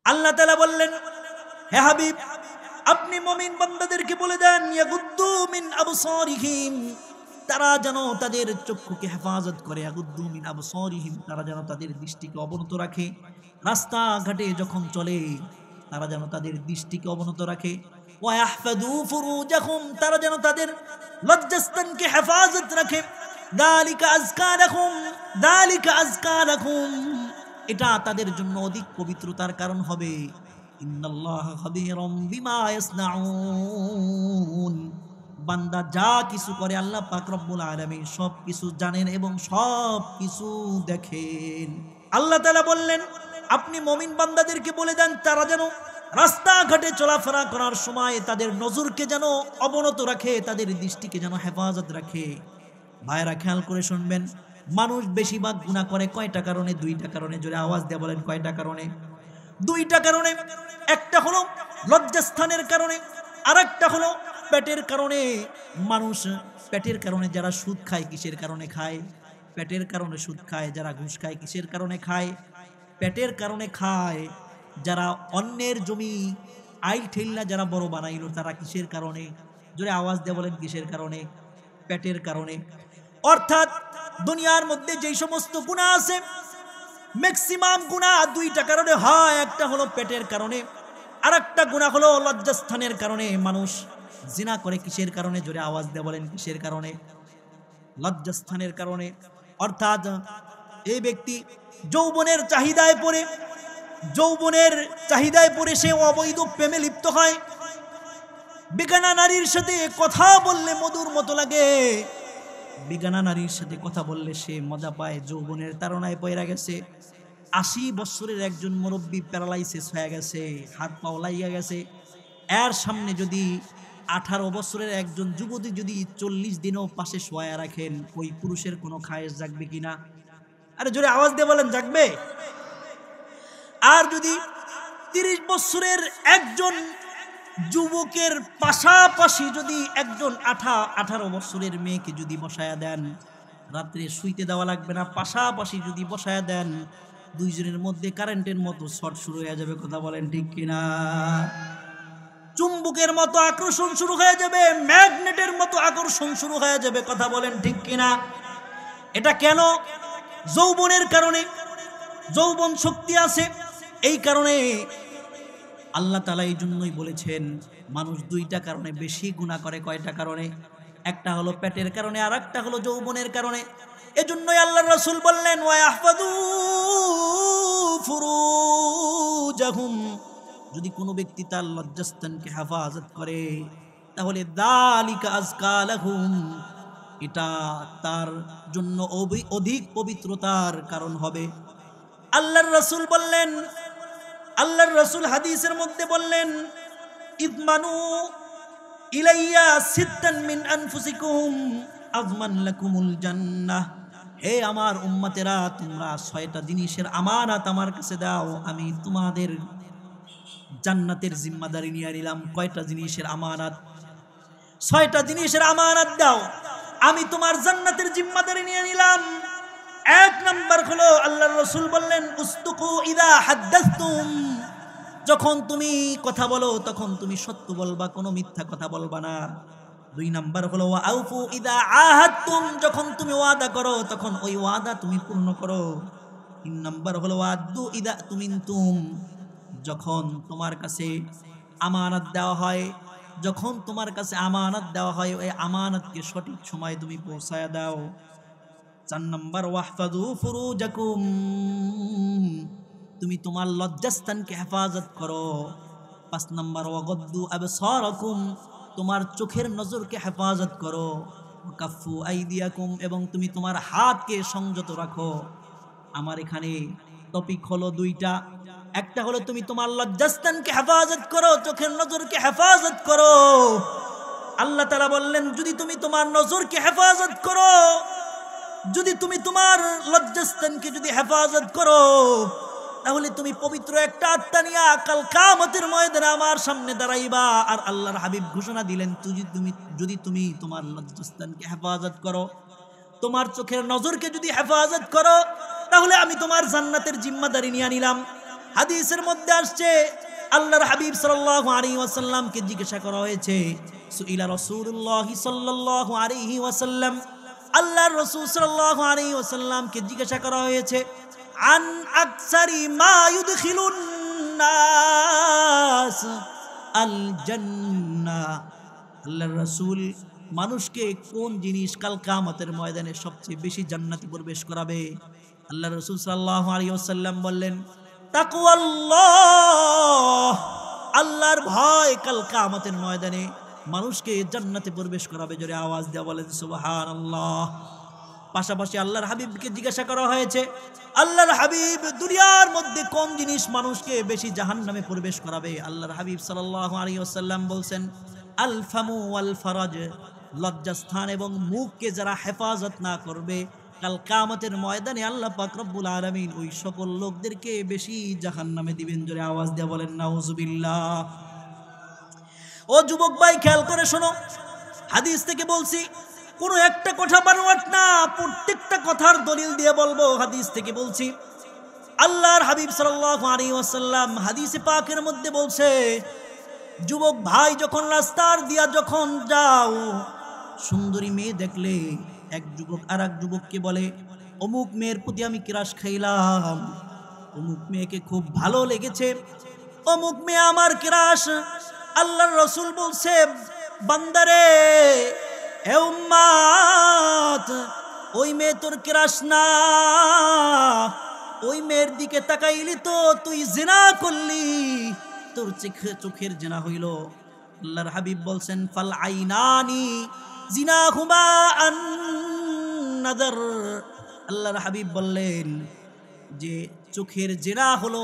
আল্লাহ তাআলা বললেন, হে হাবিব, আপনি মুমিন বান্দাদেরকে বলে দেন, ইয়াগুদ্দু মিন আবসারিহিম, তারা যেন তাদের চক্ষুকে হেফাজত করে, ইয়াগুদ্দু মিন আবসারিহিম, তারা যেন তাদের দৃষ্টিকে অবনত রাখে, রাস্তাঘাটে যখন চলে তারা যেন তাদের দৃষ্টিকে অবনত রাখে, ওয়া ইয়াহফাযু ফুরুজাহুম, তারা যেন তাদের লজ্জাস্থানকে হেফাজত রাখে, যালিকা আযকা লাহুম, যালিকা আযকা লাহুম, এটা তাদের জন্য অধিক পবিত্রতার কারণ হবে। ইন্নাল্লাহা খাবীরুম বিমা ইয়াসনাউন, বান্দা যা কিছু করে আল্লাহ পাক রব্বুল আলামিন সব কিছু জানেন এবং সব কিছু দেখেন। আল্লাহ তাআলা বললেন, আপনি মুমিন বান্দাদেরকে বলে দেন তারা যেন রাস্তাঘাটে চলাফেরা করার সময় তাদের নজরকে যেন অবনত রাখে, তাদের দৃষ্টিকে যেন হেফাজত রাখে। ভাইরা খেয়াল করে শুনবেন, মানুষ বেশিরভাগ গুনাহ করে কয়টা কারণে? দুইটা কারণে। জোরে আওয়াজ দিয়ে বলেন, কয়টা কারণে? দুইটা কারণে। একটা হলো লজ্জাস্থানের কারণে, আর একটা হলো পেটের কারণে। মানুষ পেটের কারণে যারা সুদ খায়, কিসের কারণে খায়? পেটের কারণে সুদ খায়। যারা ঘুষ খায়, কিসের কারণে খায়? পেটের কারণে খায়। যারা অন্যের জমি আইল ঠেলনা যারা বড় বানাইলো, তারা কিসের কারণে? জোরে আওয়াজ দিয়ে বলেন, কিসের কারণে? পেটের কারণে। অর্থাৎ দুনিয়ার মধ্যে যেই সমস্ত গুনাহ আছে, ম্যাক্সিমাম গুনাহ দুইটা কারণে হয়। একটা হলো পেটের কারণে, আর একটা গুনাহ হলো লজ্জাস্থানের কারণে। মানুষ জিনা করে কিসের কারণে? জোরে আওয়াজ দিয়ে বলেন, কিসের কারণে? লজ্জাস্থানের কারণে। অর্থাৎ এই ব্যক্তি যৌবনের চাহিদায় পড়ে সে অবৈধ প্রেমে লিপ্ত হয়। বেগানা নারীর সাথে কথা বললে মধুর মতো লাগে, বেগানা নারীর সাথে কথা বললে সে মজা পায়। যৌবনের তাড়নায় পয়রা গেছে। 80 বছরের একজন মুরব্বী প্যারালাইসিস হয়ে গেছে, হাত পাও লাইয়া গেছে। এর সামনে যদি 18 বছরের একজন যুবতী যদি 40 দিনও পাশে শোয়া রাখেন, ওই পুরুষের কোনো খায়েশ জাগবে কিনা? আরে জোরে আওয়াজ দিয়ে বলেন, জাগবে? আর যদি 30 বছরের একজন যুবকের পাশাপাশি যদি একজন 18 বছরের মেয়েকে যদি বসায়া দেন, রাত্রে শুইতে দেওয়া লাগবে না, পাশাপাশি যদি বসায়া দেন, দুইজনের মধ্যে কারেন্টের মতো শর্ট শুরু হয়ে যাবে। কথা বলেন ঠিক কিনা? চুম্বকের মতো আকর্ষণ শুরু হয়ে যাবে, ম্যাগনেটের মতো আকর্ষণ শুরু হয়ে যাবে। কথা বলেন ঠিক কিনা? এটা কেন? যৌবনের কারণে। যৌবন শক্তি আছে, এই কারণে আল্লাহ তাআলা এই জন্যই বলেছেন মানুষ দুইটা কারণে বেশি গুনাহ করে। কয়টা কারণে? একটা হলো পেটের কারণে, আর একটা হলো যৌবনের কারণে। এজন্যই আল্লাহর রাসূল বললেন, ওয়া ইয়াহফাযু ফুরুজাহুম, যদি কোনো ব্যক্তি তার লজ্জাস্থানকে হেফাজত করে তাহলে যালিকা আযকা লাহুম, এটা তার জন্য অধিক পবিত্রতার কারণ হবে। আল্লাহর রাসূল বললেন, আল্লাহর রাসূল হাদিসের মধ্যে বললেন, ইদমানু ইলাইয়া সিত্তান মিন আনফুসিকুম আযমান লাকুমুল জান্নাহ, হে আমার উম্মতেরা, তোমরা 6টা জিনিসের আমানত আমার কাছে দাও, আমি তোমাদের জান্নাতের জিম্মাদারি নিয়ে নিলাম। কয়টা জিনিসের আমানত? 6টা জিনিসের আমানত দাও, আমি তোমার জান্নাতের জিম্মাদারি নিয়ে নিলাম। এক নাম্বার হলো আল্লাহর রাসূল বললেন, উসতুকু ইদা হাদ্দাসতুম, যখন তুমি কথা বলো তখন তুমি সত্য বলবা, কোনো মিথ্যা কথা বলবা না। 2 নাম্বার হলো ওয়া আউফু ইদা আহাদতুম, যখন তুমি ওয়াদা করো তখন ওই ওয়াদা তুমি পূর্ণ করো। 3 নাম্বার হলো ওয়াদু ইদা তুমিনতুম, যখন তোমার কাছে আমানত দেওয়া হয়, যখন তোমার কাছে আমানত দেওয়া হয় ওই আমানতকে সঠিক সময় তুমি পৌঁছায়া দাও। 4 নাম্বার ওয়াহফাযু ফুরুজাকুম, তুমি তোমার লজ্জাস্থানকে হেফাজত করো। 5 নাম্বার ওয়াগদ্দু আবসারাকুম, তোমার চোখের নজরকে হেফাজত করো। ওয়াকাফু আইদিয়াকুম, এবং তুমি তোমার হাতকে সংযত রাখো। আমার এখানে টপিক হলো 2টা। একটা হলো তুমি তোমার লজ্জাস্থানকে হেফাজত করো, চোখের নজরকে হেফাজত করো। আল্লাহ তাআলা বললেন, যদি তুমি তোমার নজরকে হেফাজত করো, যদি তুমি তোমার লজ্জাস্থানকে যদি হেফাজত করো, তাহলে তুমি পবিত্র একটা আত্মা নিয়ে কাল কিয়ামতের ময়দানে আমার সামনে দাঁড়াইবা। আর আল্লাহর হাবিব ঘোষণা দিলেন, যদি তুমি তোমার লজ্জাস্থানকে হেফাজত করো, তোমার চোখের নজরকে যদি হেফাজত করো, তাহলে আমি তোমার জান্নাতের জিম্মাদারি নিয়ে নিলাম। হাদিসের মধ্যে আসছে আল্লাহর হাবিব সাল্লাল্লাহু আলাইহি ওয়াসাল্লামকে জিজ্ঞাসা করা হয়েছে, সুইলা রাসূলুল্লাহ সাল্লাল্লাহু আলাইহি ওয়াসাল্লাম, আল্লাহর রাসূল সাল্লাল্লাহু আলাইহি ওয়াসাল্লামকে জিজ্ঞাসা করা হয়েছে, আন আকসারি মা ইউদখিলুন নাস আল জান্নাহ, আল্লাহর রাসূল মানুষকে কোন জিনিস কাল কিয়ামতের ময়দানে সবচেয়ে বেশি জান্নাতে প্রবেশ করাবে? আল্লাহর রাসূল সাল্লাল্লাহু আলাইহি ওয়াসাল্লাম বললেন, তাকওয়াল্লাহ, আল্লাহর ভয় কাল কিয়ামতের ময়দানে মানুষকে জান্নাতে প্রবেশ করাবে। জোরে আওয়াজ দিয়ে বলেন সুবহানাল্লাহ। পাশাপাশি আল্লাহর হাবিবকে জিজ্ঞাসা করা হয়েছে, আল্লাহর হাবিব দুনিয়ার মধ্যে কোন জিনিস মানুষকে বেশি জাহান্নামে প্রবেশ করাবে? আল্লাহর হাবিব সাল্লাল্লাহু আলাইহি ওয়াসাল্লাম বলছেন, আল ফামু ওয়াল ফারাজ, লজ্জাস্থান এবং মুখকে যারা হেফাজত না করবে কাল কিয়ামতের ময়দানে আল্লাহ পাক রব্বুল আলামিন ওই সকল লোকদেরকে বেশি জাহান্নামে দিবেন। জোরে আওয়াজ দিয়ে বলেন নাউজুবিল্লাহ। ও যুবক ভাই, খেয়াল করে শোনো, হাদিস থেকে বলছি, কোনো একটা কথা বানোয়াট না, প্রত্যেকটা কথার দলিল দিয়ে বলবো। হাদিস থেকে বলছি, আল্লাহর হাবিব সাল্লাল্লাহু আলাইহি ওয়াসাল্লাম হাদিসে পাকের মধ্যে বলছে, যুবক ভাই যখন রাস্তার দিয়া যখন যাও, সুন্দরী মেয়ে দেখলে এক যুবক আর এক যুবককে বলে, অমুক মেয়ের প্রতি আমি ক্রাশ খাইলাম, অমুক মেয়েকে খুব ভালো লেগেছে, অমুক মেয়ে আমার ক্রাশ। আল্লাহর রাসূল বলছে, বান্দারে, হে উম্মত, ওই মেয়ে তোর ক্রাশ না, ওই মেয়ের দিকে তাকাইলি তো তুই জিনা করলি, তোর চোখের জিনা হইল। আল্লাহর হাবিব বলছেন, ফাল আইনানি জিনাহুমা আন নাযার। আল্লাহর হাবিব বললেন যে চোখের জিনা হলো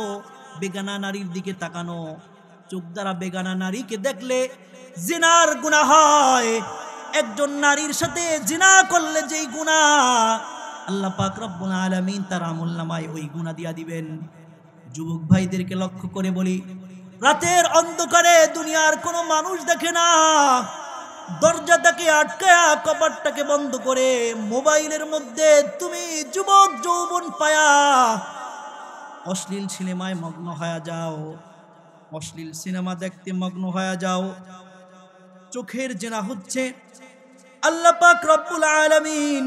বেগানা নারীর দিকে তাকানো। চোখ দ্বারা বেগানা নারীকে দেখলে জিনার গুনাহ হয়। একজন নারীর সাথে জিনা করলে যেই গুনাহ, আল্লাহ পাক রব্বুল আলামিন তার আমলনামায় ওই গুনাহ দিয়া দিবেন। যুবক ভাইদেরকে লক্ষ্য করে বলি, রাতের অন্ধকারে দুনিয়ার কোনো মানুষ দেখে না, দরজাটাকে আটকায়া কপাটটাকে বন্ধ করে মোবাইলের মধ্যে তুমি যুবক যৌবন পায়া অশ্লীল সিনেমায় মগ্ন হয়ে যাও, অশ্লীল সিনেমা দেখতে মগ্ন হয়ে যাও। চোখের জেনা হচ্ছে। আল্লাহ পাক রব্বুল আলামিন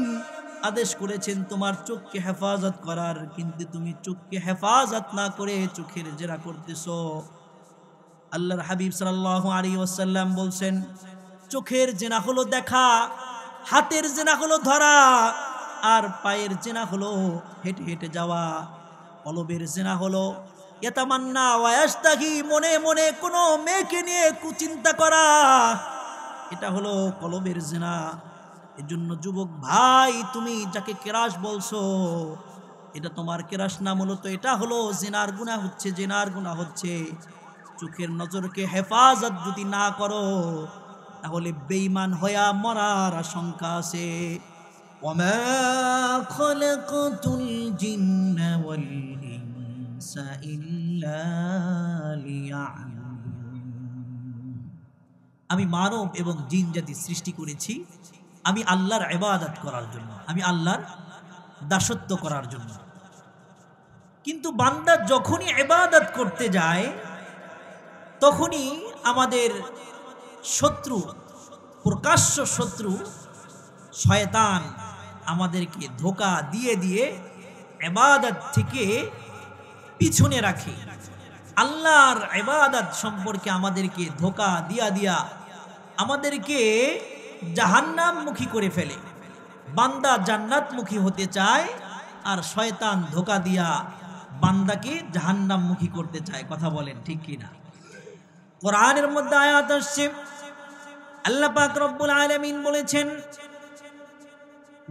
আদেশ করেছেন তোমার চোখকে হেফাজত করার, কিন্তু তুমি চোখকে হেফাজত না করে চোখের জেনা করতেছো। আল্লাহর হাবিব সাল্লাল্লাহু আলাইহি ওয়াসাল্লাম বলছেন, চোখের জেনা হলো দেখা, হাতের জেনা হলো ধরা, আর পায়ের জেনা হলো হেঁটে হেঁটে যাওয়া, কলবের জেনা হলো ইয়াতামান্না ওয়া ইয়াশতাহি, মনে মনে কোনো মেয়েকে নিয়ে কুচিন্তা করা, এটা হলো কলবের জেনা। এজন্য যুবক ভাই, তুমি যাকে কেরাস বলছো, এটা তোমার কেরাস না, মূলত এটা হলো জিনার গুনাহ হচ্ছে, জিনার গুনাহ হচ্ছে। চোখের নজরকে হেফাজত যদি না করো, তাহলে বেঈমান হইয়া মরার আশঙ্কা আছে। ওয়ামা খালাকাতুল জিন্না ওয়াল ইনসা ইল্লা লিয়াবুদুন। আমি মানব এবং জিন জাতি সৃষ্টি করেছি আমি আল্লাহর ইবাদত করার জন্য, আমি আল্লাহর দাসত্ব করার জন্য। কিন্তু বান্দা যখনই ইবাদত করতে যায়, তখনই আমাদের শত্রু, প্রকাশ্য শত্রু শয়তান আমাদেরকে ধোঁকা দিয়ে দিয়ে ইবাদত থেকে পিছনে রাখে। আল্লাহর ইবাদত সম্পর্কে আমাদেরকে ধোঁকা দিয়া দিয়া আমাদেরকে জাহান্নামমুখী করে ফেলে। বান্দা জান্নাতমুখী হতে চায়, আর শয়তান ধোঁকা দিয়া বান্দাকে জাহান্নামমুখী করতে চায়। কথা বলেন ঠিক কিনা? কোরআনের মধ্যে আয়াত আসছে, আল্লাহ পাক রব্বুল আলামিন বলেছেন,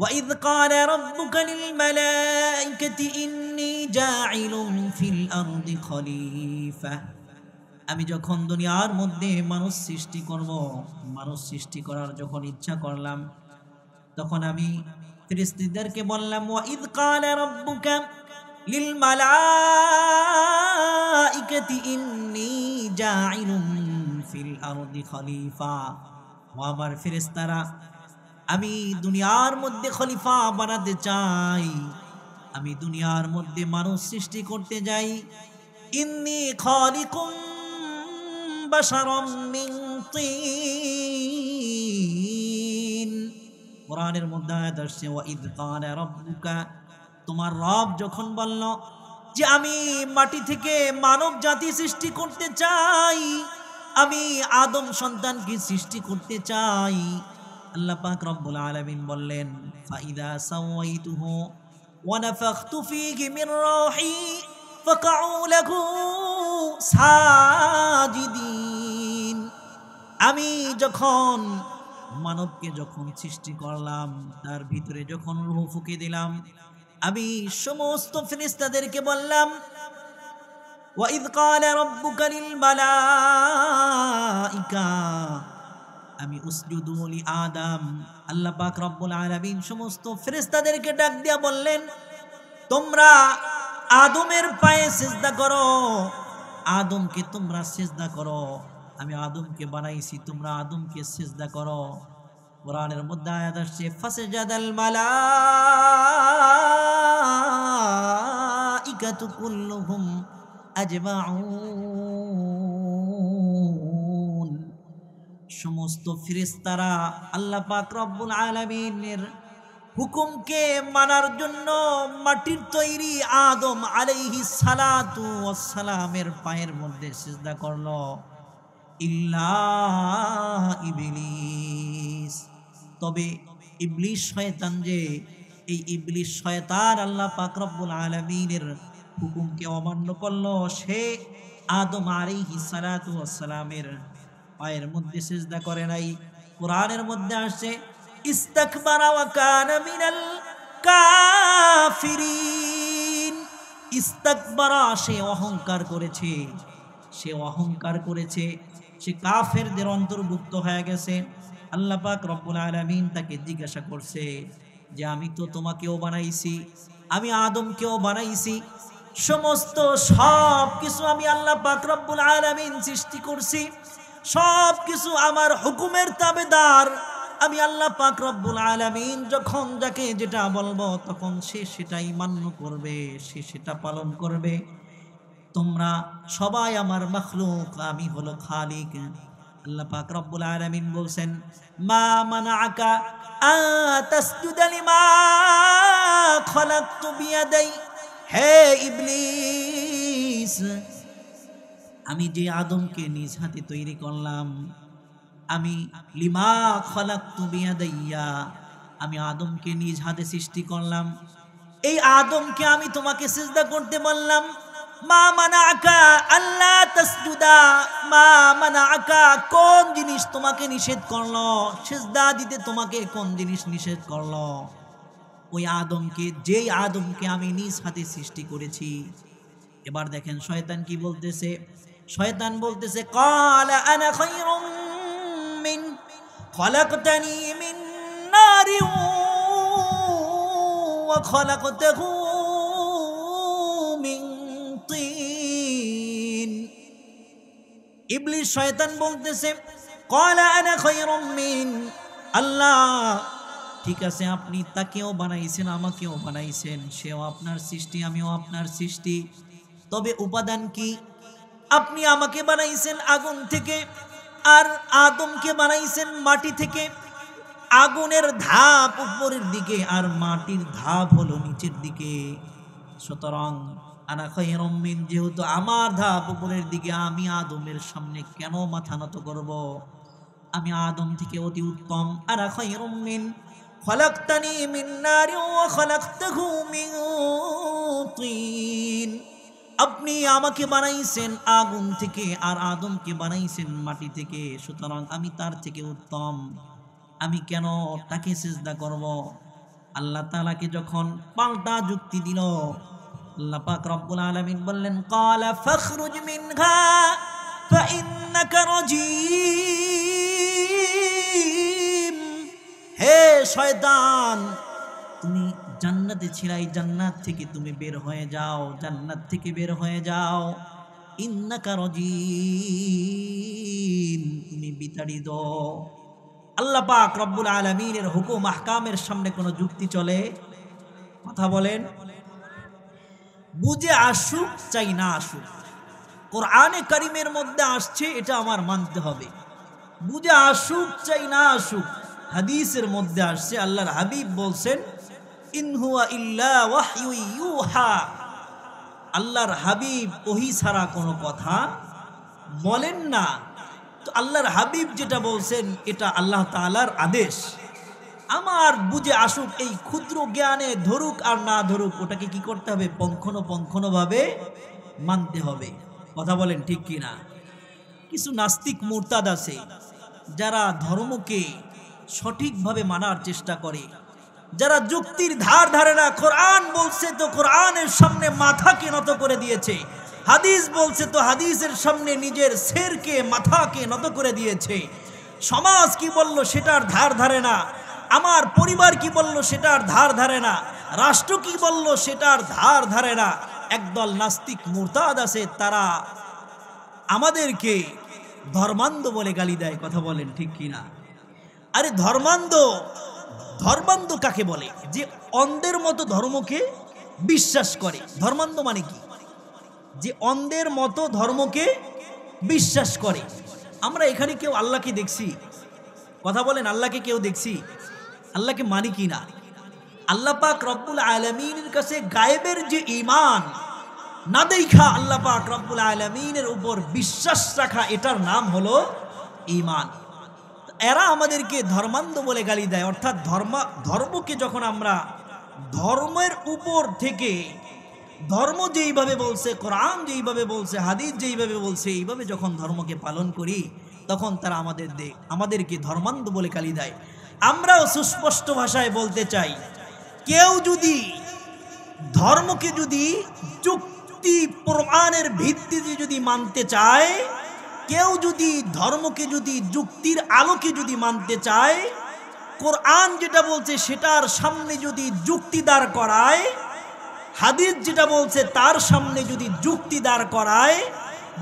وَإِذْ قَالَ رَبُّكَ لِلْمَلَائِكَةِ إِنِّي جَاعِلٌ فِي الْأَرْضِ خَلِيفَةً। আমি যখন দুনিয়ার মধ্যে মানুষ সৃষ্টি করব, মানুষ সৃষ্টি করার যখন ইচ্ছা করলাম, তখন আমি ফেরেশতাদেরকে বললাম, وَإِذْ قَالَ رَبُّكَ لِلْمَلَائِكَةِ إِنِّي جَاعِلٌ فِي الْأَرْضِ خَلِيفَةً। ও আমার ফেরেশতারা, আমি দুনিয়ার মধ্যে খলিফা বানাতে চাই, আমি দুনিয়ার মধ্যে মানুষ সৃষ্টি করতে যাই। ইন্নী খালিকুম বাশারাম মিন তিন। কোরআনের মধ্যে আয়াত আসছে ওয়া ইয ক্বালা রাব্বুকা, তোমার রব যখন বলল যে আমি মাটি থেকে মানব জাতি সৃষ্টি করতে চাই, আমি আদম সন্তানকে সৃষ্টি করতে চাই, আল্লাহ পাক রব্বুল আলামিন বললেন ফাইদা সাওয়াইতুহু ওয়া নাফাখতু ফীহি মির রূহি ফাকউ লাহু সাজিদিন। আমি যখন মানবকে যখন সৃষ্টি করলাম, তার ভিতরে যখন রূহ ফুঁকে দিলাম, আমি সমস্ত ফেরেশতাদেরকে বললাম ওয়া ইয ক্বালা রাব্বুকা লিল মালাইকা আমি উসজুদু লি আদম। আল্লাহ পাক রব্বুল আলামিন সমস্ত ফেরেশতাদেরকে ডাক দিয়া বললেন তোমরা আদমের পায়ে সিজদা করো, আদমকে তোমরা সিজদা করো, আমি আদমকে বানাইছি, তোমরা আদমকে সিজদা করো। কোরআনের মধ্যে আয়াত আসছে ফাসজাদাল মালাইকাতু কুল্লুহুম আজমাউন। সমস্ত ফেরেশতারা আল্লাহ পাক রব্বুল আলামিনের হুকুমকে মানার জন্য মাটির তৈরি আদম আলাইহিস সালাতু ওয়াস সালামের পায়ের মধ্যে সিজদা করলো, ইল্লা ইবলিস। তবে ইবলিস শয়তান, যে এই ইবলিস শয়তান আল্লাহ পাক রব্বুল আলামিনের হুকুমকে অমান্য করলো, সে আদম আলাইহিস সালাতু ওয়াস সালামের পায়ের মধ্যে সিজদা করে নাই। কোরআনের মধ্যে আসছে ইস্তাকবারা ওয়া কানা মিনাল কাফিরিন। ইস্তাকবারা, সে অহংকার করেছে, সে অহংকার করেছে, সে কাফেরদের অন্তর্ভুক্ত হয়ে গেছে। আল্লাহ পাক রব্বুল আলামিন তাকে জিজ্ঞাসা করছে যে আমি তো তোমাকেও বানাইছি, আমি আদমকেও বানাইছি, সমস্ত সব কিছু আমি আল্লাহ পাক রব্বুল আলামিন সৃষ্টি করছি, সব কিছু আমার হুকুমের তাবেদার আমি আল্লাহ পাক রব্বুল আলামিন। যখন যাকে যেটা বলবো তখন সে সেটাই মান্য করবে, সে সেটা পালন করবে। তোমরা সবাই আমার মাখলুক, আমি হলো খালিক। আল্লাহ পাক রব্বুল আলামিন বলছেন মা মানাআকা আ তাসজুদা লিমা খালাকতু বিয়াদাই। হে ইবলিস, আমি যে আদমকে নিজ হাতে তৈরি করলাম, আমি লিমা খালাকতু বিয়াদাইয়া, আমি আদমকে নিজ হাতে সৃষ্টি করলাম, এই আদমকে আমি তোমাকে সিজদা করতে বললাম। মা মানাআকা আল্লা তাসজুদা, মা মানাআকা, কোন জিনিস তোমাকে নিষেধ করলো সিজদা দিতে, তোমাকে কোন জিনিস নিষেধ করলো? ওই আদমকে, যেই আদমকে আমি নিজ হাতে সৃষ্টি করেছি। এবার দেখেন শয়তান কি বলতেছে, শয়তান বলতেছে ক্বালা আনা খায়রুম মিন খালাকতানি মিন নারিন ওয়া খালাকতাহু মিন তিন। ইবলিস শয়তান বলতেছে ক্বালা আনা খায়রুম মিন, আল্লাহ ঠিক আছে, আপনি তাকেও বানাইছেন, আমাকেও বানাইছেন, সেও আপনার সৃষ্টি, আমিও আপনার সৃষ্টি, তবে উপাদান কি? আপনি আমাকে বানাইছেন আগুন থেকে, আর আদমকে বানাইছেন মাটি থেকে। আগুনের ধাপ উপরের দিকে আর মাটির ধাপ হলো নিচের দিকে। সুতরাং আনা খায়রুম মিন, যেহেতু আমার ধাপ উপরের দিকে, আমি আদমের সামনে কেন মাথা নত করব? আমি আদম থেকে অতি উত্তম। আনা খায়রুম মিন খালাকতানি মিন নারিন ওয়া খালাকতাহু মিন তিন। আপনি আমাকে বানাইছেন আগুন থেকে আর আদমকে বানাইছেন মাটি থেকে, সুতরাং আমি তার থেকে উত্তম, আমি কেন তাকে সিজদা করব? আল্লাহ তাআলাকে যখন পাল্টা যুক্তি দিল, আল্লাহ পাক রব্বুল আলামিন বললেন ক্বালা ফাখরুজ মিনহা ফাইন্নাকা রাজীম। হে শয়তান, তুমি জান্নাতে ছিলাই, জান্নাত থেকে তুমি বের হয়ে যাও, জান্নাত থেকে বের হয়ে যাও। ইন্নাকা রাজীম, তুমি বিতাড়িত। আল্লাহ পাক রব্বুল আলামিনের হুকুম আহকামের সামনে কোনো যুক্তি চলে? কথা বলেন। বুঝে আসুক চাই না আসুক, কোরআনে কারিমের মধ্যে আসছে, এটা আমার মানতে হবে। বুঝে আসুক চাই না আসুক, হাদিসের মধ্যে আসছে, আল্লাহর হাবিব বলছেন ইন হুয়া ইল্লা ওয়াহয়ু ইউহা। আল্লাহর হাবিব ওহী ছাড়া কোনো কথা বলেন না। তো আল্লাহর হাবিব যেটা বলছেন এটা আল্লাহ তাআলার আদেশ। আমার বুঝে আসুক, এই ক্ষুদ্র জ্ঞানে ধরুক আর না ধরুক, ওটাকে কি করতে হবে? পঙ্খানুপঙ্খানুভাবে মানতে হবে। কথা বলেন ঠিক কি না? কিছু নাস্তিক মুরতাদ আছে যারা ধর্মকে সঠিকভাবে মানার চেষ্টা করে, যারা যুক্তির ধার ধারে না। কোরআন বলছে তো কোরআনের সামনে মাথাকে নত করে দিয়েছে, হাদিস বলছে তো হাদিসের সামনে নিজের শেরকে মাথাকে নত করে দিয়েছে। সমাজ কি বলল সেটার ধার ধারে না, আমার পরিবার কি বলল সেটার ধার ধারে না, রাষ্ট্র কি বলল সেটার ধার ধারে না। একদল নাস্তিক মুরতাদ আছে, তারা আমাদেরকে ধর্মান্ধ বলে গালি দেয়। কথা বলেন ঠিক কিনা? আরে ধর্মান্ধ, ধর্মান্ধ কাকে বলে? যে অন্ধের মতো ধর্মকে বিশ্বাস করে। ধর্মান্ধ মানে কি? যে অন্ধের মতো ধর্মকে বিশ্বাস করে। আমরা এখানে কেউ আল্লাহকে দেখছি? কথা বলেন, আল্লাহকে কেউ দেখছি? আল্লাহকে মানি কি না? আল্লাহ পাক রব্বুল আলামিনের কাছে গায়েবের যে ঈমান না দেখা আল্লাহ পাক রব্বুল আলামিনের উপর বিশ্বাস রাখা, এটার নাম হলো ঈমান। এরা আমাদেরকে ধর্মান্ধ বলে গালি দেয়। অর্থাৎ ধর্মকে যখন আমরা ধর্মের উপর থেকে, ধর্ম যেইভাবে বলছে, কোরআন যেইভাবে বলছে, হাদিস যেইভাবে বলছে, এইভাবে যখন ধর্মকে পালন করি, তখন তারা আমাদেরকে ধর্মান্ধ বলে গালি দেয়। আমরাও সুস্পষ্ট ভাষায় বলতে চাই, কেউ যদি ধর্মকে যদি যুক্তি প্রমাণের ভিত্তিতে যদি মানতে চায়, কেউ যদি ধর্মকে যদি যুক্তির আলোকে যদি মানতে চায়, কোরআন যেটা বলছে সেটার সামনে যদি যুক্তি দাঁড় করায়, হাদিস যেটা বলছে তার সামনে যদি যুক্তি দাঁড় করায়,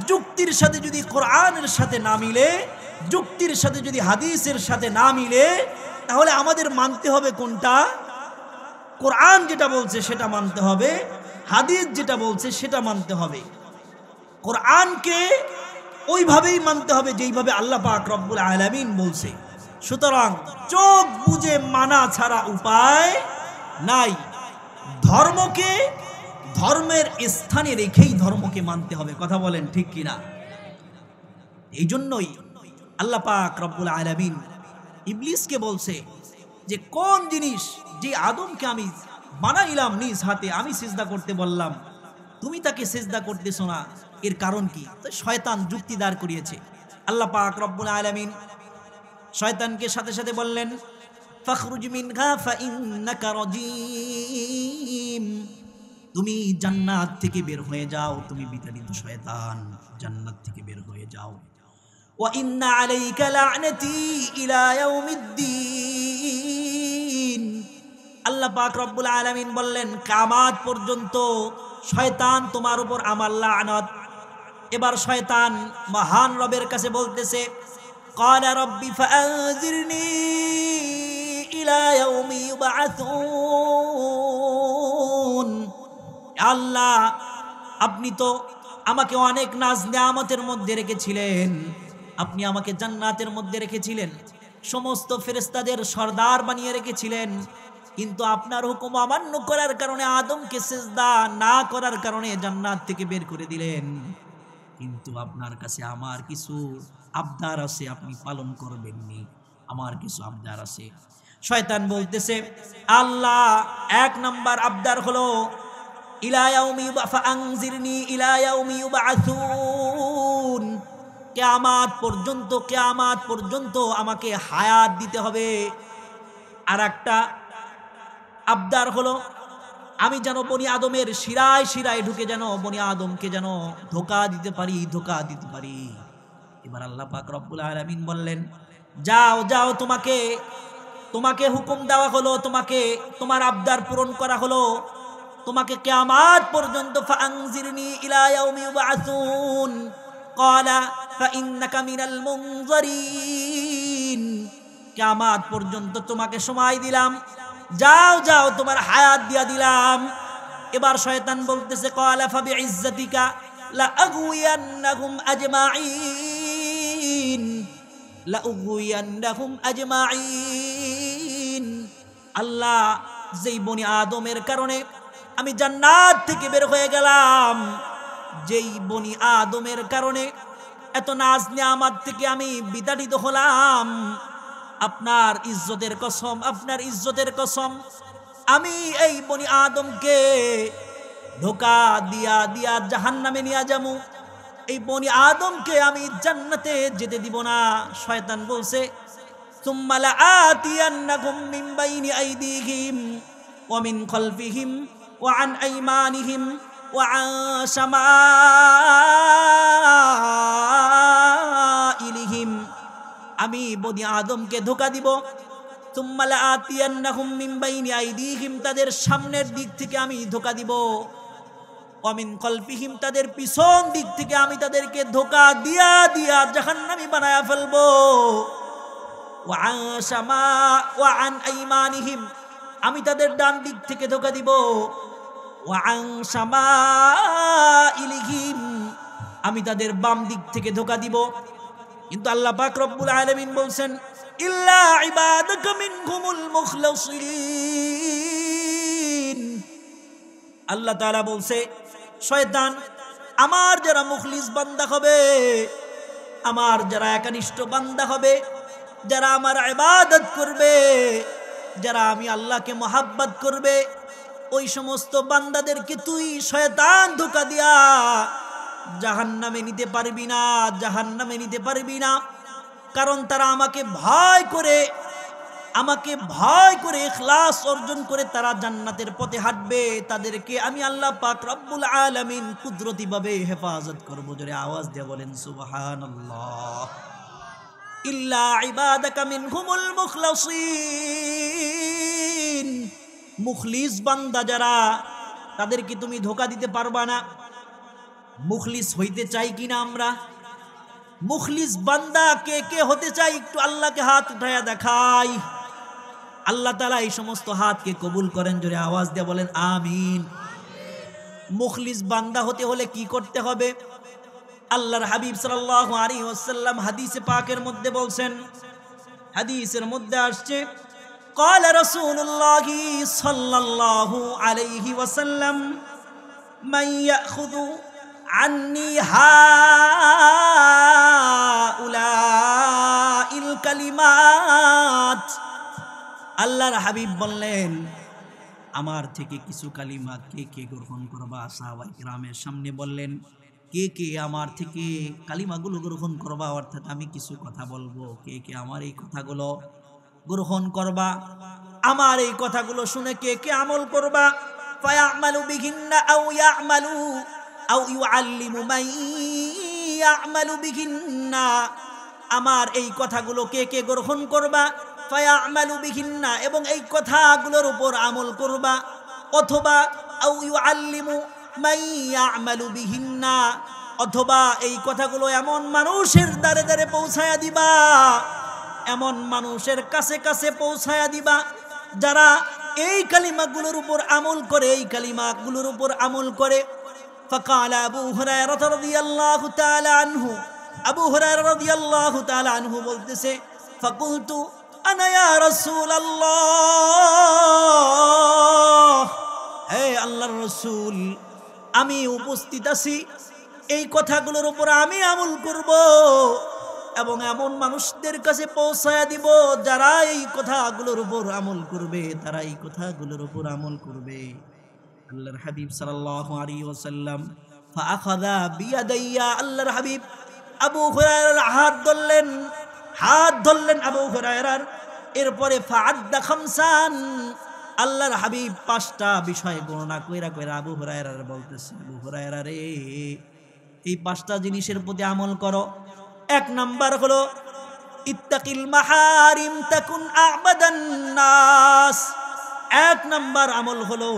যুক্তির সাথে যদি কোরআনের সাথে না মিলে, যুক্তির সাথে যদি হাদিসের সাথে না মিলে, তাহলে আমাদের মানতে হবে কোনটা? কোরআন যেটা বলছে সেটা মানতে হবে, হাদিস যেটা বলছে সেটা মানতে হবে। কোরআনকে ওইভাবেই মানতে হবে যেইভাবে আল্লাহ পাক রব্বুল আলামিন বলছে। সুতরাং চোখ বুঝে মানা ছাড়া উপায় নাই। ধর্মকে ধর্মের স্থানে রেখেই ধর্মকে মানতে হবে। কথা বলেন ঠিক কিনা? এই জন্যই আল্লাহ পাক রব্বুল আলামিন ইবলিসকে বলছে যে কোন জিনিস, যে আদমকে আমি বানাইলাম নিজ হাতে, আমি সিজদা করতে বললাম, তুমি তাকে সিজদা করতেছো না, এর কারণ কি? তো শয়তান যুক্তি দাঁড় করিয়েছে। আল্লাহ পাক রব্বুল আলামিন শয়তানকে সাথে সাথে বললেন ফাখরুজ মিনহা ফাইন্নাকা রাজিম, তুমি জান্নাত থেকে বের হয়ে যাও, তুমি বিতাড়িত শয়তান, জান্নাত থেকে বের হয়ে যাও। ওয়া ইন্না আলাইকা লা'নাতি ইলা ইয়াউমিদ্দিন, আল্লাহ পাক রব্বুল আলামিন বললেন কিয়ামত পর্যন্ত শয়তান তোমার উপর আমার লানত। এবার শয়তান মহান রবের কাছে বলতেছে ক্বালা রব্বি ফাআনজিরনি ইলা ইয়াউমি ইউবআসুন, আল্লাহ আপনি তো আমাকে অনেক নাজ নিয়ামতের মধ্যে রেখেছিলেন, আপনি আমাকে জান্নাতের মধ্যে রেখেছিলেন, সমস্ত ফেরেশতাদের সরদার বানিয়ে রেখেছিলেন, কিন্তু আপনার হুকুম অমান্য করার কারণে, আদমকে সিজদা না করার কারণে জান্নাত থেকে বের করে দিলেন। কিন্তু আপনার কাছে আমার কিছু আবদার আছে, আপনি পালন করবেননি, আমার কিছু আবদার আছে। শয়তান বলতেছে আল্লাহ এক নাম্বার আবদার হলো ইলা ইয়াউমি ফাআনজিরনি ইলা ইয়াউমি ইউবআসুন, কিয়ামত পর্যন্ত আমাকে হায়াত দিতে হবে। আর একটা আবদার হলো আমি যেন বনি আদমের শিরায় শিরায় ঢুকে যেন বনি আদমকে যেন ধোঁকা দিতে পারি। এবার আল্লাহ পাক রব্বুল আলামিন বললেন যাও যাও, তোমাকে হুকুম দেওয়া হলো, তোমার আবদার পূরণ করা হলো, তোমাকে কিয়ামত পর্যন্ত ফাআনজিরনি ইলা ইয়াউমি ইউবআসুন ক্বালা ফাইন্নাকা মিনাল মুনজারিন, কিয়ামত পর্যন্ত তোমাকে সময় দিলাম, যাও যাও তোমার হায়াত দিয়া দিলাম। এবার শয়তান বলতেছে ক্বালা ফাবিইজ্জাতিকা লাআগুয়ান্নাহুম আজমাইন, লাউগুয়ান্নাহুম আজমাইন। আল্লাহ, যেই বনি আদমের কারণে আমি জান্নাত থেকে বের হয়ে গেলাম, যেই বনি আদমের কারণে এত নাজ নিয়ামত থেকে আমি বিতাড়িত হলাম, আপনার ইজ্জতের কসম, আপনার ইজ্জতের কসম, আমি এই বনি আদমকে ধোঁকা দিয়া দিয়া জাহান্নামে নিয়ে যাবো, এই বনি আদমকে আমি জান্নাতে যেতে দিব না। শয়তান বলছে, সুম্মা লাআতিয়ান্নাকুম মিন বাইনি আইদিহিম ওয়া মিন খালফিহিম ওয়া আন আইমানিহিম ওয়া আন শামাইলিহিম। আমি বনি আদমকে ধোঁকা দিব। সুম্মা লাআতিয়ান্নাকুম মিন বাইনি আইদিহিম, তাদের সামনের দিক থেকে আমি ধোঁকা দিব। ওয়া মিন খালফিহিম, তাদের পিছন দিক থেকে আমি তাদেরকে ধোঁকা দিয়া দিয়া জাহান্নামী বানায়া ফেলবো। ওয়া আন আইমানিহিম, আমি তাদের ডান দিক থেকে ধোঁকা দিব। ওয়া আন শামাইলিহিম, আমি তাদের বাম দিক থেকে ধোঁকা দিব। কিন্তু আল্লাহ পাক রব্বুল আলামিন বলছেন, ইল্লা ইবাদাকা মিনহুমুল মুখলাসিন। আল্লাহ তাআলা বলছে, শয়তান, আমার যারা মুখলিস বান্দা হবে, আমার যারা একনিষ্ঠ বান্দা হবে, যারা আমার ইবাদত করবে, যারা আমি আল্লাহকে মহাব্বত করবে, ওই সমস্ত বান্দাদেরকে তুই শয়তান ধোঁকা দিয়া জাহান্নামে নিতে পারবি না, জাহান্নামে নিতে পারবি না। কারণ তারা আমাকে ভয় করে, আমাকে ভয় করে ইখলাস অর্জন করে তারা জান্নাতের পথে হাঁটবে। তাদেরকে আমি আল্লাহ পাক রব্বুল আলামিন কুদরতি ভাবে হেফাজত করব। জোরে আওয়াজ দিয়ে বলেন সুবহানাল্লাহ। ইল্লা ইবাদাকা মিনহুমুল মুখলাসিন, মুখলিস বান্দা যারা, তাদেরকে তুমি ধোঁকা দিতে পারবা না। মুখলিস হইতে চাই কিনা আমরা? মুখলিস বান্দা কে কে হতে চাই? একটু আল্লাহকে হাত উঠায়া দেখাই। আল্লাহ তাআলা এই সমস্ত হাতকে কবুল করেন। জোরে আওয়াজ দিয়ে বলেন আমিন। মুখলিস বান্দা হতে হলে কি করতে হবে? আল্লাহর হাবিব সাল্লাল্লাহু আলাইহি ওয়াসাল্লাম হাদিসে পাকের মধ্যে বলছেন, হাদিসের মধ্যে আসছে, قال رسول الله صلى الله عليه وسلم من يأخذ عني هؤلاء الكلمات। আল্লাহর হাবিব বললেন, আমার থেকে কিছু কালিমা কে কে গ্রহণ করবা? সাহাবায়ে কিরামের সামনে বললেন, কে কে আমার থেকে কালিমাগুলো গ্রহণ করবা, অর্থাৎ আমি কিছু কথা বলবো, কে কে আমার এই কথাগুলো গ্রহণ করবা, আমার এই কথাগুলো শুনে কে কে আমল করবা? ফায়ামালু বিহিন্না আও ইয়ামালু আও ইউআল্লিমু মান ইয়ামালু বিহিন্না। আমার এই কথাগুলো কে কে গ্রহণ করবা? ফায়ামালু বিহিন্না, এবং এই কথাগুলোর উপর আমল করবা। অথবা আও ইউআল্লিমু মান ইয়ামালু বিহিন্না, অথবা এই কথাগুলো এমন মানুষের দ্বারে দ্বারে পৌঁছায়া দিবা, এমন মানুষের কাছে কাছে পৌঁছায়া দিবা যারা এই কালিমাগুলোর উপর আমল করে, এই কালিমাগুলোর উপর আমল করে। ফাকালা আবু হুরায়রা রাদিয়াল্লাহু তাআলা আনহু, আবু হুরায়রা রাদিয়াল্লাহু তাআলা আনহু বলতেছে, ফাকুলতু আনা ইয়া রাসূলুল্লাহ, হে আল্লাহর রাসূল, আমি উপস্থিত আছি, এই কথাগুলোর উপর আমি আমল করব এবং এমন মানুষদের কাছে পৌঁছায়া দিব যারা এই কথাগুলোর উপর আমল করবে, তারা এই কথাগুলোর উপর আমল করবে। আল্লাহর হাবিব সাল্লাল্লাহু আলাইহি ওয়াসাল্লাম ফাআখাযা বিয়াদাইয়া, আল্লাহর হাবিব আবু হুরায়রার হাত ধরলেন আবু হুরায়রার। এরপরে ফাআদ্দা খামসান, আল্লাহর হাবিব 5টা বিষয় গণনা কইরা কইরা আবু হুরায়রার বলতেছে, আবু হুরায়রা রে, এই 5টা জিনিসের প্রতি আমল করো। 1 নাম্বার হলো ইত্তাকিল মাহারিম তাকুন আ'বাদান নাস। 1 নাম্বার আমল হলো,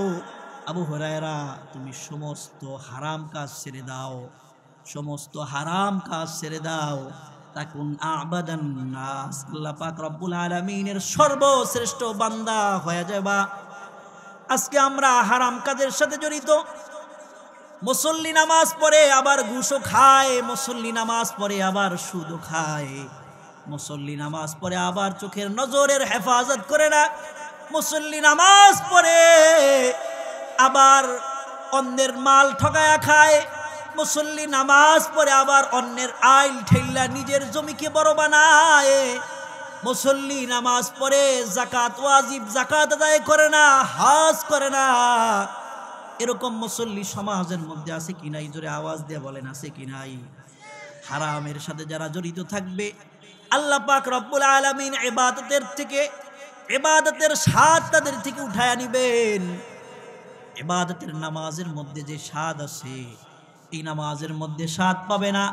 আবু হুরায়রা, তুমি সমস্ত হারাম কাজ ছেড়ে দাও, সমস্ত হারাম কাজ ছেড়ে দাও। তাকুন আ'বাদান নাস, আল্লাহ পাক রব্বুল আলামিনের সর্বশ্রেষ্ঠ বান্দা হয়ে যাবা। আজকে আমরা হারাম কাজের সাথে জড়িত, মুসল্লি নামাজ পড়ে আবার ঘুষও খায়, মুসল্লি নামাজ পড়ে আবার সুদও খায়, মুসল্লি নামাজ পড়ে আবার চোখের নজরের হেফাজত করে না, মুসল্লি নামাজ পড়ে আবার অন্যের মাল ঠকায়া খায়, মুসল্লি নামাজ পড়ে আবার অন্যের আইল ঠেল্লা নিজের জমিকে বড় বানায়, মুসল্লি নামাজ পড়ে যাকাত ওয়াজিব যাকাত আদায় করে না, হজ করে না। এরকম মুসল্লি সমাজের মধ্যে আছে কি নাই? জোরে আওয়াজ দিয়ে বলেন, আছে কি নাই? হারামের সাথে যারা জড়িত থাকবে আল্লাহ পাক রব্বুল আলামিন ইবাদতের স্বাদ তাদের থেকে উঠায় নিবেন। ইবাদতের নামাজের মধ্যে যে স্বাদ আছে এই নামাজের মধ্যে স্বাদ পাবে না।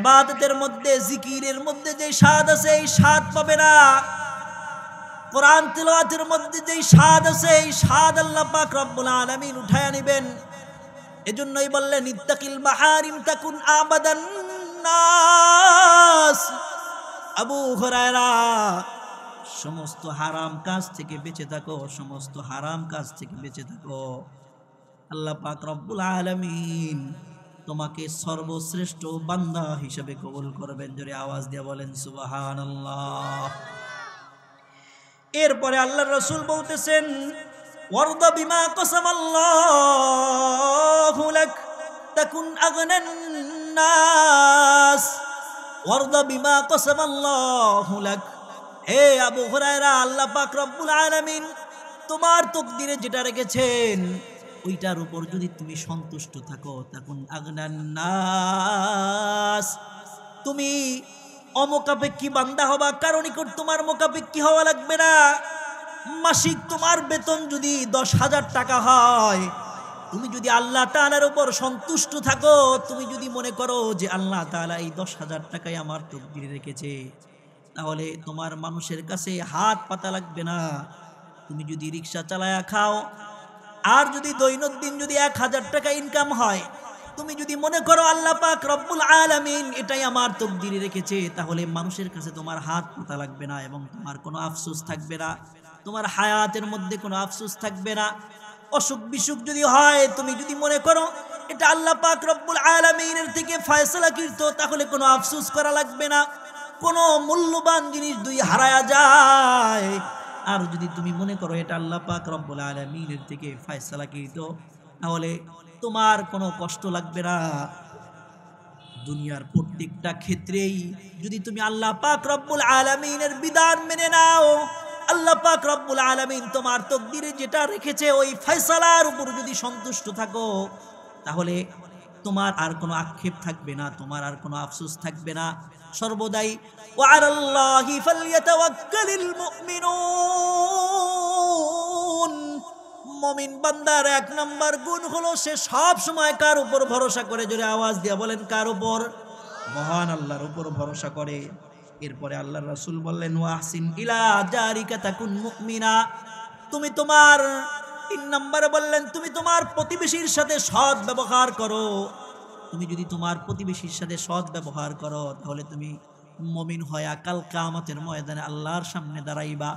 ইবাদতের মধ্যে জিকিরের মধ্যে যে স্বাদ আছে এই স্বাদ পাবে না। কোরআন তিলাওয়াতের মধ্যে যে স্বাদ আছে এই স্বাদ আল্লাহ পাক রব্বুল আলামিন উঠায় নেবেন। এজন্যই বললেন ইত্তাকিল মাহারিম তাকুন আবাদান নাস। আবু হুরায়রা, সমস্ত হারাম কাজ থেকে বেঁচে থাকো, সমস্ত হারাম কাজ থেকে বেঁচে থাকো। আল্লাহ পাক রব্বুল আলামিন তোমাকে সর্বশ্রেষ্ঠ বান্দা হিসেবে কবুল করবেন। জোরে আওয়াজ দিয়ে বলেন সুবহানাল্লাহ। এরপরে আল্লাহর রাসূল বলতেছেন ওয়ারদা বিমা কাসামাল্লাহু লাক তাকুন আগনান নাস। ওয়ারদা বিমা কাসামাল্লাহু লাক। হে আবু হুরায়রা, আল্লাহ পাক রব্বুল আলামিন তোমার তাকদীরে যেটা রেখেছেন ওইটার উপর যদি তুমি সন্তুষ্ট থাকো, তাকুন আগনান নাস, তুমি অমোকাপেক্ষী বান্দা হবা। কারণ নিকট তোমার মোকাপেক্ষী হওয়া লাগবে না। মাসিক তোমার বেতন যদি 10,000 টাকা হয়, তুমি যদি আল্লাহ তাআলার উপর সন্তুষ্ট থাকো, তুমি যদি মনে করো যে আল্লাহ তাআলা এই 10,000 টাকাই আমার তাকদীরে রেখেছে, তাহলে তোমার মানুষের কাছে হাত পাতা লাগবে না। তুমি যদি রিক্সা চালায়া খাও আর যদি দৈনন্দিন যদি 1,000 টাকা ইনকাম হয়, তুমি যদি মনে করো আল্লাহ পাক রব্বুল আলামিন এটাই আমার তাকদীরে রেখেছে, তাহলে মানুষের কাছে তোমার হাত পাতা লাগবে না এবং তোমার কোনো আফসোস থাকবে না। তোমার হায়াতের মধ্যে কোনো আফসোস থাকবে না। অসুখ বিসুখ যদি হয়, তুমি যদি মনে করো এটা আল্লাহ পাক রব্বুল আলামিনের থেকে ফয়সালাকৃত, তাহলে কোনো আফসোস করা লাগবে না। কোনো মূল্যবান জিনিস দুই হারায়া যায় আর যদি তুমি মনে করো এটা আল্লাহ পাক রব্বুল আলামিনের থেকে ফয়সালাকৃত, তাহলে তোমার কোনো কষ্ট লাগবে না। দুনিয়ার প্রত্যেকটা ক্ষেত্রেই যদি তুমি আল্লাহ পাক রব্বুল আলামিনের বিধান মেনে নাও, আল্লাহ পাক রব্বুল আলামিন তোমার তাকদীরে যেটা রেখেছে ওই ফয়সালার উপর যদি সন্তুষ্ট থাকো, তাহলে তোমার আর কোনো আক্ষেপ থাকবে না, তোমার আর কোনো আফসোস থাকবে না। সর্বদাই ওয়া আলাল্লাহি ফালইয়াতাওয়াক্কালিল মুমিনুন। মুমিন বান্দার 1 নাম্বার গুণ হলো সে সব সময় কার উপর ভরসা করে? জোরে আওয়াজ দিয়ে বলেন, কার উপর? মহান আল্লাহর উপর ভরসা করে। এরপরে আল্লাহর রাসূল বললেন ওয়াহসিন ইলা জারিকা তাকুন মুমিনা। তুমি তোমার 3 নম্বরে বললেন তুমি তোমার প্রতিবেশীর সাথে সৎ ব্যবহার করো। তুমি যদি তোমার প্রতিবেশীর সাথে সৎ ব্যবহার করো, তাহলে তুমি মুমিন হয়ে কাল কিয়ামতের ময়দানে আল্লাহর সামনে দাঁড়াইবা।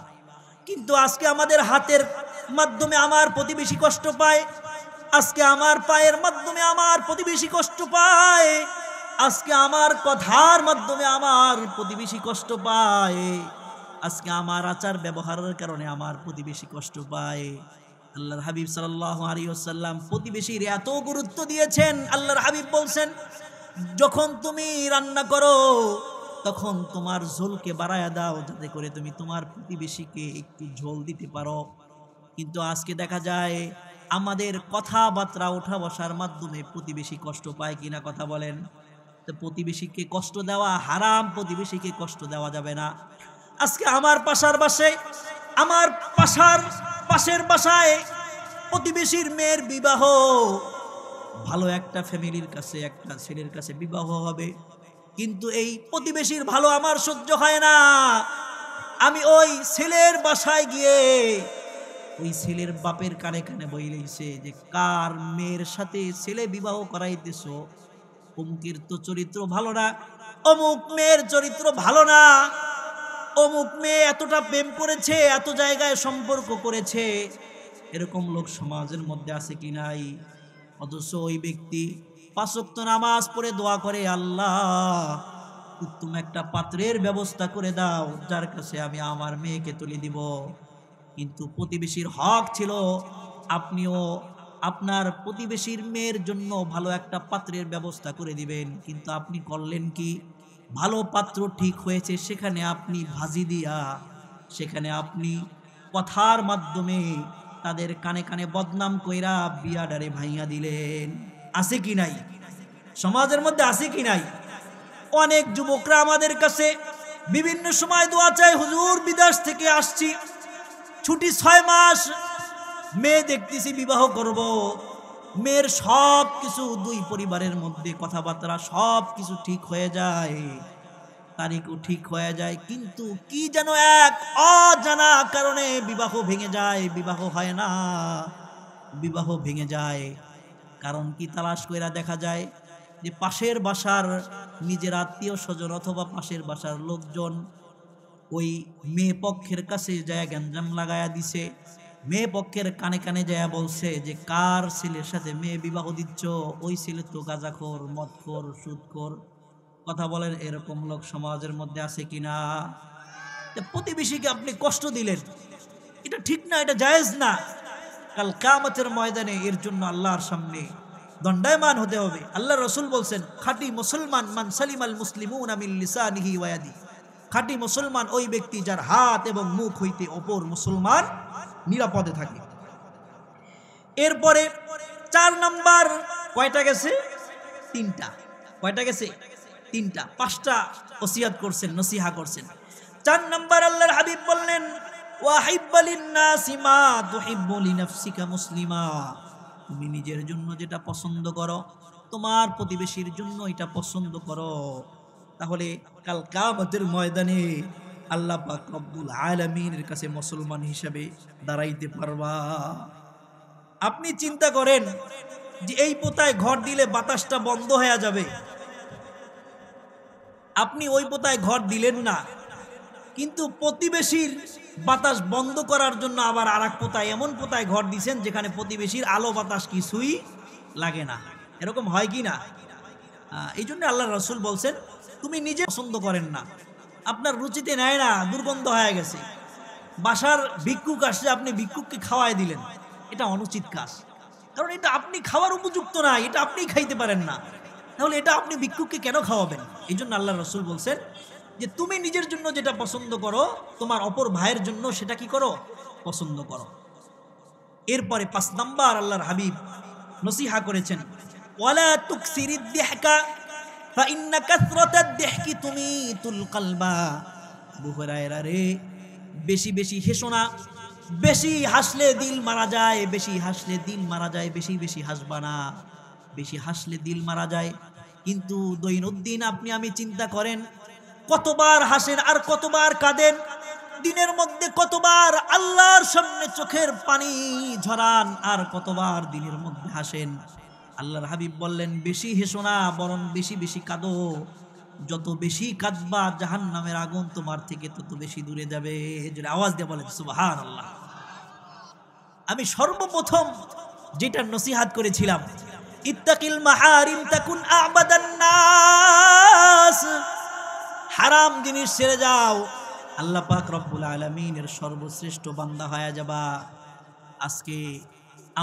কিন্তু আজকে আমাদের হাতের মাধ্যমে আমার প্রতিবেশী কষ্ট পায়, আজকে আমার পায়ের মাধ্যমে আমার প্রতিবেশী কষ্ট পায়, আজকে আমার কথার মাধ্যমে আমার প্রতিবেশী কষ্ট পায়, আজকে আমার আচার ব্যবহারের কারণে আমার প্রতিবেশী কষ্ট পায়। আল্লাহর হাবিব সাল্লাল্লাহু আলাইহি ওয়াসাল্লাম প্রতিবেশীর এত গুরুত্ব দিয়েছেন। আল্লাহর হাবিব বলছেন, যখন তুমি রান্না করো তখন তোমার ঝোলকে বাড়ায়া দাও, যাতে করে তুমি তোমার প্রতিবেশীকে একটু ঝোল দিতে পারো। কিন্তু আজকে দেখা যায় আমাদের কথাবার্তা ওঠা বসার মাধ্যমে প্রতিবেশী কষ্ট পায় কিনা, কথা বলেন? তো প্রতিবেশীকে কষ্ট দেওয়া হারাম, প্রতিবেশীকে কষ্ট দেওয়া যাবে না। আজকে আমার পাশের বাসায় প্রতিবেশীর মেয়ের বিবাহ, ভালো একটা ফ্যামিলির কাছে একটা ছেলের কাছে বিবাহ হবে, কিন্তু এই প্রতিবেশীর ভালো আমার সহ্য হয় না। আমি ওই ছেলের বাসায় গিয়ে ওই ছেলের বাপের কানে কানে বইলেছে যে কার মেয়ের সাথে ছেলে বিবাহ করাইতেছো, অমুকের তো চরিত্র ভালো না, অমুক মেয়ের চরিত্র ভালো না, অমুক মেয়ে এতটা প্রেম করেছে, এত জায়গায় সম্পর্ক করেছে। এরকম লোক সমাজের মধ্যে আছে কি নাই? অথচ ওই ব্যক্তি 5 ওয়াক্ত নামাজ পড়ে দোয়া করে, আল্লাহ উত্তম একটা পাত্রের ব্যবস্থা করে দাও যার কাছে আমি আমার মেয়েকে তুলে দিব। কিন্তু প্রতিবেশীর হক ছিল আপনিও আপনার প্রতিবেশীর মেয়ের জন্য ভালো একটা পাত্রের ব্যবস্থা করে দিবেন, কিন্তু আপনি করলেন কি? ভালো পাত্র ঠিক হয়েছে, সেখানে আপনি ভাজি দিয়া, সেখানে আপনি কথার মাধ্যমে তাদের কানে কানে বদনাম কইরা বিয়াডারে ভাইয়া দিলেন। আছে কি নাই? সমাজের মধ্যে আছে কি নাই? অনেক যুবকরা আমাদের কাছে বিভিন্ন সময় দোয়া চায়, হুজুর বিদেশ থেকে আসছি, ছুটি 6 মাস, মেয়ে দেখতেছি, বিবাহ করব। মেয়ের সব কিছু, 2 পরিবারের মধ্যে কথাবার্তা সব কিছু ঠিক হয়ে যায়, তারিখও ঠিক হয়ে যায়, কিন্তু কি যেন এক অজানা কারণে বিবাহ ভেঙে যায়, বিবাহ হয় না, বিবাহ ভেঙে যায়। কারণ কি? তালাশ কইরা দেখা যায় যে পাশের বাসার নিজের আত্মীয় স্বজন অথবা পাশের বাসার লোকজন ওই মেয়ে পক্ষের কাছে যায় গ্যাঞ্জাম লাগায়া দিছে। মেয়ে পক্ষের কানে কানে যায় বলছে যে কার ছেলের সাথে মেয়ে বিবাহ দিচ্ছ, ওই ছেলে তো গাঁজাখোর, মদখোর, সুদখোর। কথা বলেন, এরকম লোক সমাজের মধ্যে আছে কিনা? প্রতিবেশীকে আপনি কষ্ট দিলেন, এটা ঠিক না, এটা জায়েজ না। কাল কিয়ামতের ময়দানে এর জন্য আল্লাহর সামনে দণ্ডায়মান হতে হবে। আল্লাহ রসুল বলছেন, খাঁটি মুসলমান মান সালিমাল মুসলিমুনা মিন লিসানিহি ওয়া ইয়াদিহি। খাঁটি মুসলমান ওই ব্যক্তি যার হাত এবং মুখ হইতে অপর মুসলমান নিরাপদে থাকে। এরপরে 4 নাম্বার কয়টা গেছে? 3টা। কয়টা গেছে? 3টা। 5টা ওসিয়াত করছেন, নসিহা করছেন। 4 নাম্বার আল্লাহর হাবিব বললেন, ওয়াহিব্বা লিন-নাসি মা তুহিব্বু লিনাফসিকা মুসলিমা। তুমি নিজের জন্য যেটা পছন্দ করো, তোমার প্রতিবেশীর জন্য এটা পছন্দ করো, তাহলে কাল কিয়ামতের ময়দানে আল্লাহ পাক রব্বুল আলামিনের কাছে মুসলমান হিসেবে দাঁড়াইতে পারবা। আপনি চিন্তা করেন যে এই পোতায় ঘর দিলে বাতাসটা বন্ধ হয়ে যাবে, আপনি ওই পোতায় ঘর দিলেন না, কিন্তু প্রতিবেশীর বাতাস বন্ধ করার জন্য আবার আরেক পোতায়, এমন পোতায় ঘর দিছেন যেখানে প্রতিবেশীর আলো বাতাস কিছুই লাগে না। এরকম হয় কি না? এই জন্য আল্লাহ রসুল বলছেন, তুমি নিজে পছন্দ করেন না, আপনার রুচিতে নেয় না, দুর্গন্ধ হয়ে গেছে, বাসার ভিক্ষুক আসছে, আপনি ভিক্ষুককে খাওয়াই দিলেন, এটা অনুচিত কাজ। কারণ এটা আপনি খাওয়ার উপযুক্ত না, এটা আপনি খাইতে পারেন না, তাহলে এটা আপনি ভিক্ষুককে কেন খাওয়াবেন? এই জন্য আল্লাহ রসুল বলছেন যে তুমি নিজের জন্য যেটা পছন্দ করো, তোমার অপর ভাইয়ের জন্য সেটা কি করো? পছন্দ করো। এরপরে 5 নাম্বার আল্লাহর হাবিব নসিহা করেছেন, ওয়ালা তুকসিরিদ দিহকা ফাইন্না কাসরাতাদ দিহকি তুমিতুল কলবা। আবু হুরায়রা রে, বেশি বেশি হেসো না, বেশি হাসলে দিল মারা যায়, বেশি হাসলে দিল মারা যায়, বেশি বেশি হাসবা না, বেশি হাসলে দিল মারা যায়। কিন্তু দৈনন্দিন আপনি আমি চিন্তা করেন, কতবার হাসেন আর কতবার কাঁদেন, দিনের মধ্যে কতবার আল্লাহর সামনে চোখের পানি ঝরান আর কতবার দিনের মধ্যে হাসেন। আল্লাহর হাবিব বললেন, বেশি হেসো না, বরং বেশি বেশি কাঁদো। যত বেশি কাঁদবা জাহান্নামের আগুন তোমার থেকে তত বেশি দূরে যাবে। যদি আওয়াজ দিয়ে বলেন সুবহানাল্লাহ। আমি সর্বপ্রথম যেটা নসিহাত করেছিলাম, ইত্তাকিল মাহারিম তাকুন আবাদান নাস, হারাম জিনিস ছেড়ে যাও, আল্লাহ পাক রব্বুল আলামিনের সর্বশ্রেষ্ঠ বান্দা হয়ে যাবা। আজকে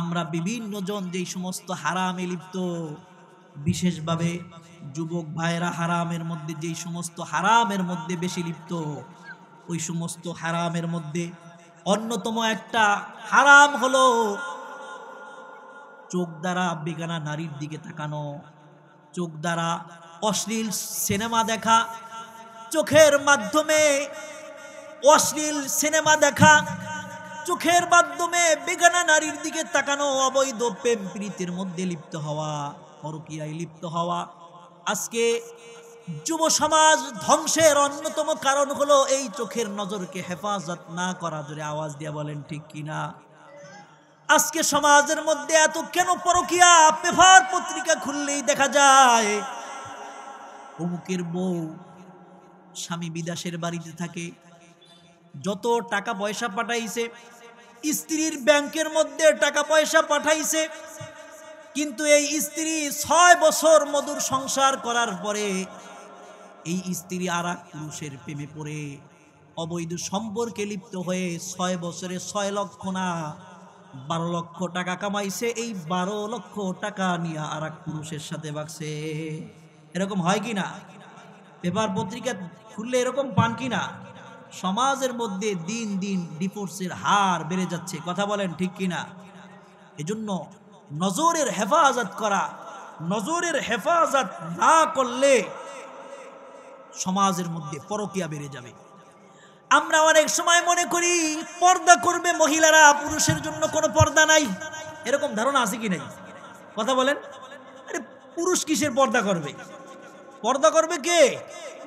আমরা বিভিন্ন জন যেই সমস্ত হারামে লিপ্ত, বিশেষভাবে যুবক ভাইরা হারামের মধ্যে যেই সমস্ত হারামের মধ্যে বেশি লিপ্ত, ওই সমস্ত হারামের মধ্যে অন্যতম একটা হারাম হলো চোখ দ্বারা বেগানা নারীর দিকে তাকানো, চোখ দ্বারা অশ্লীল সিনেমা দেখা, চোখের মাধ্যমে অশ্লীল সিনেমা দেখা, চোখের মাধ্যমে বেগানা নারীর দিকে তাকানো, অবৈধ প্রেম প্রীতির মধ্যে লিপ্ত হওয়া, পরকীয়ায় লিপ্ত হওয়া। আজকে যুব সমাজ ধ্বংসের অন্যতম কারণ হলো এই চোখের নজরকে হেফাজত না করা। জোরে আওয়াজ দিয়ে বলেন ঠিক কিনা? আজকে সমাজের মধ্যে এত কেন পরকীয়া? পেপার পত্রিকা খুললেই দেখা যায় অমুকের বউ স্বামী বিদেশের বাড়িতে থাকে, যত টাকা পয়সা পাঠাইছে, স্ত্রীর ব্যাংকের মধ্যে টাকা পয়সা পাঠাইছে, কিন্তু এই স্ত্রী 6 বছর মধুর সংসার করার পরে এই স্ত্রী আর এক পুরুষের প্রেমে পড়ে অবৈধ সম্পর্কে লিপ্ত হয়ে 6 বছরে 6 লক্ষ না 12 লক্ষ টাকা কামাইছে। এই 12 লক্ষ টাকা নিয়ে আর এক পুরুষের সাথে বাগছে। এরকম হয় কি না? পেপার পত্রিকা খুললে এরকম পান কি না? সমাজের মধ্যে দিন দিন ডিভোর্সের হার বেড়ে যাচ্ছে, কথা বলেন ঠিক কিনা? এজন্য নজরের হেফাজত করা, নজরের হেফাজত না করলে সমাজের মধ্যে পরকীয়া বেড়ে যাবে। আমরা অনেক সময় মনে করি পর্দা করবে মহিলারা, পুরুষের জন্য কোনো পর্দা নাই। এরকম ধারণা আছে কি নাই? কথা বলেন। আরে পুরুষ কিসের পর্দা করবে? পর্দা করবে কে?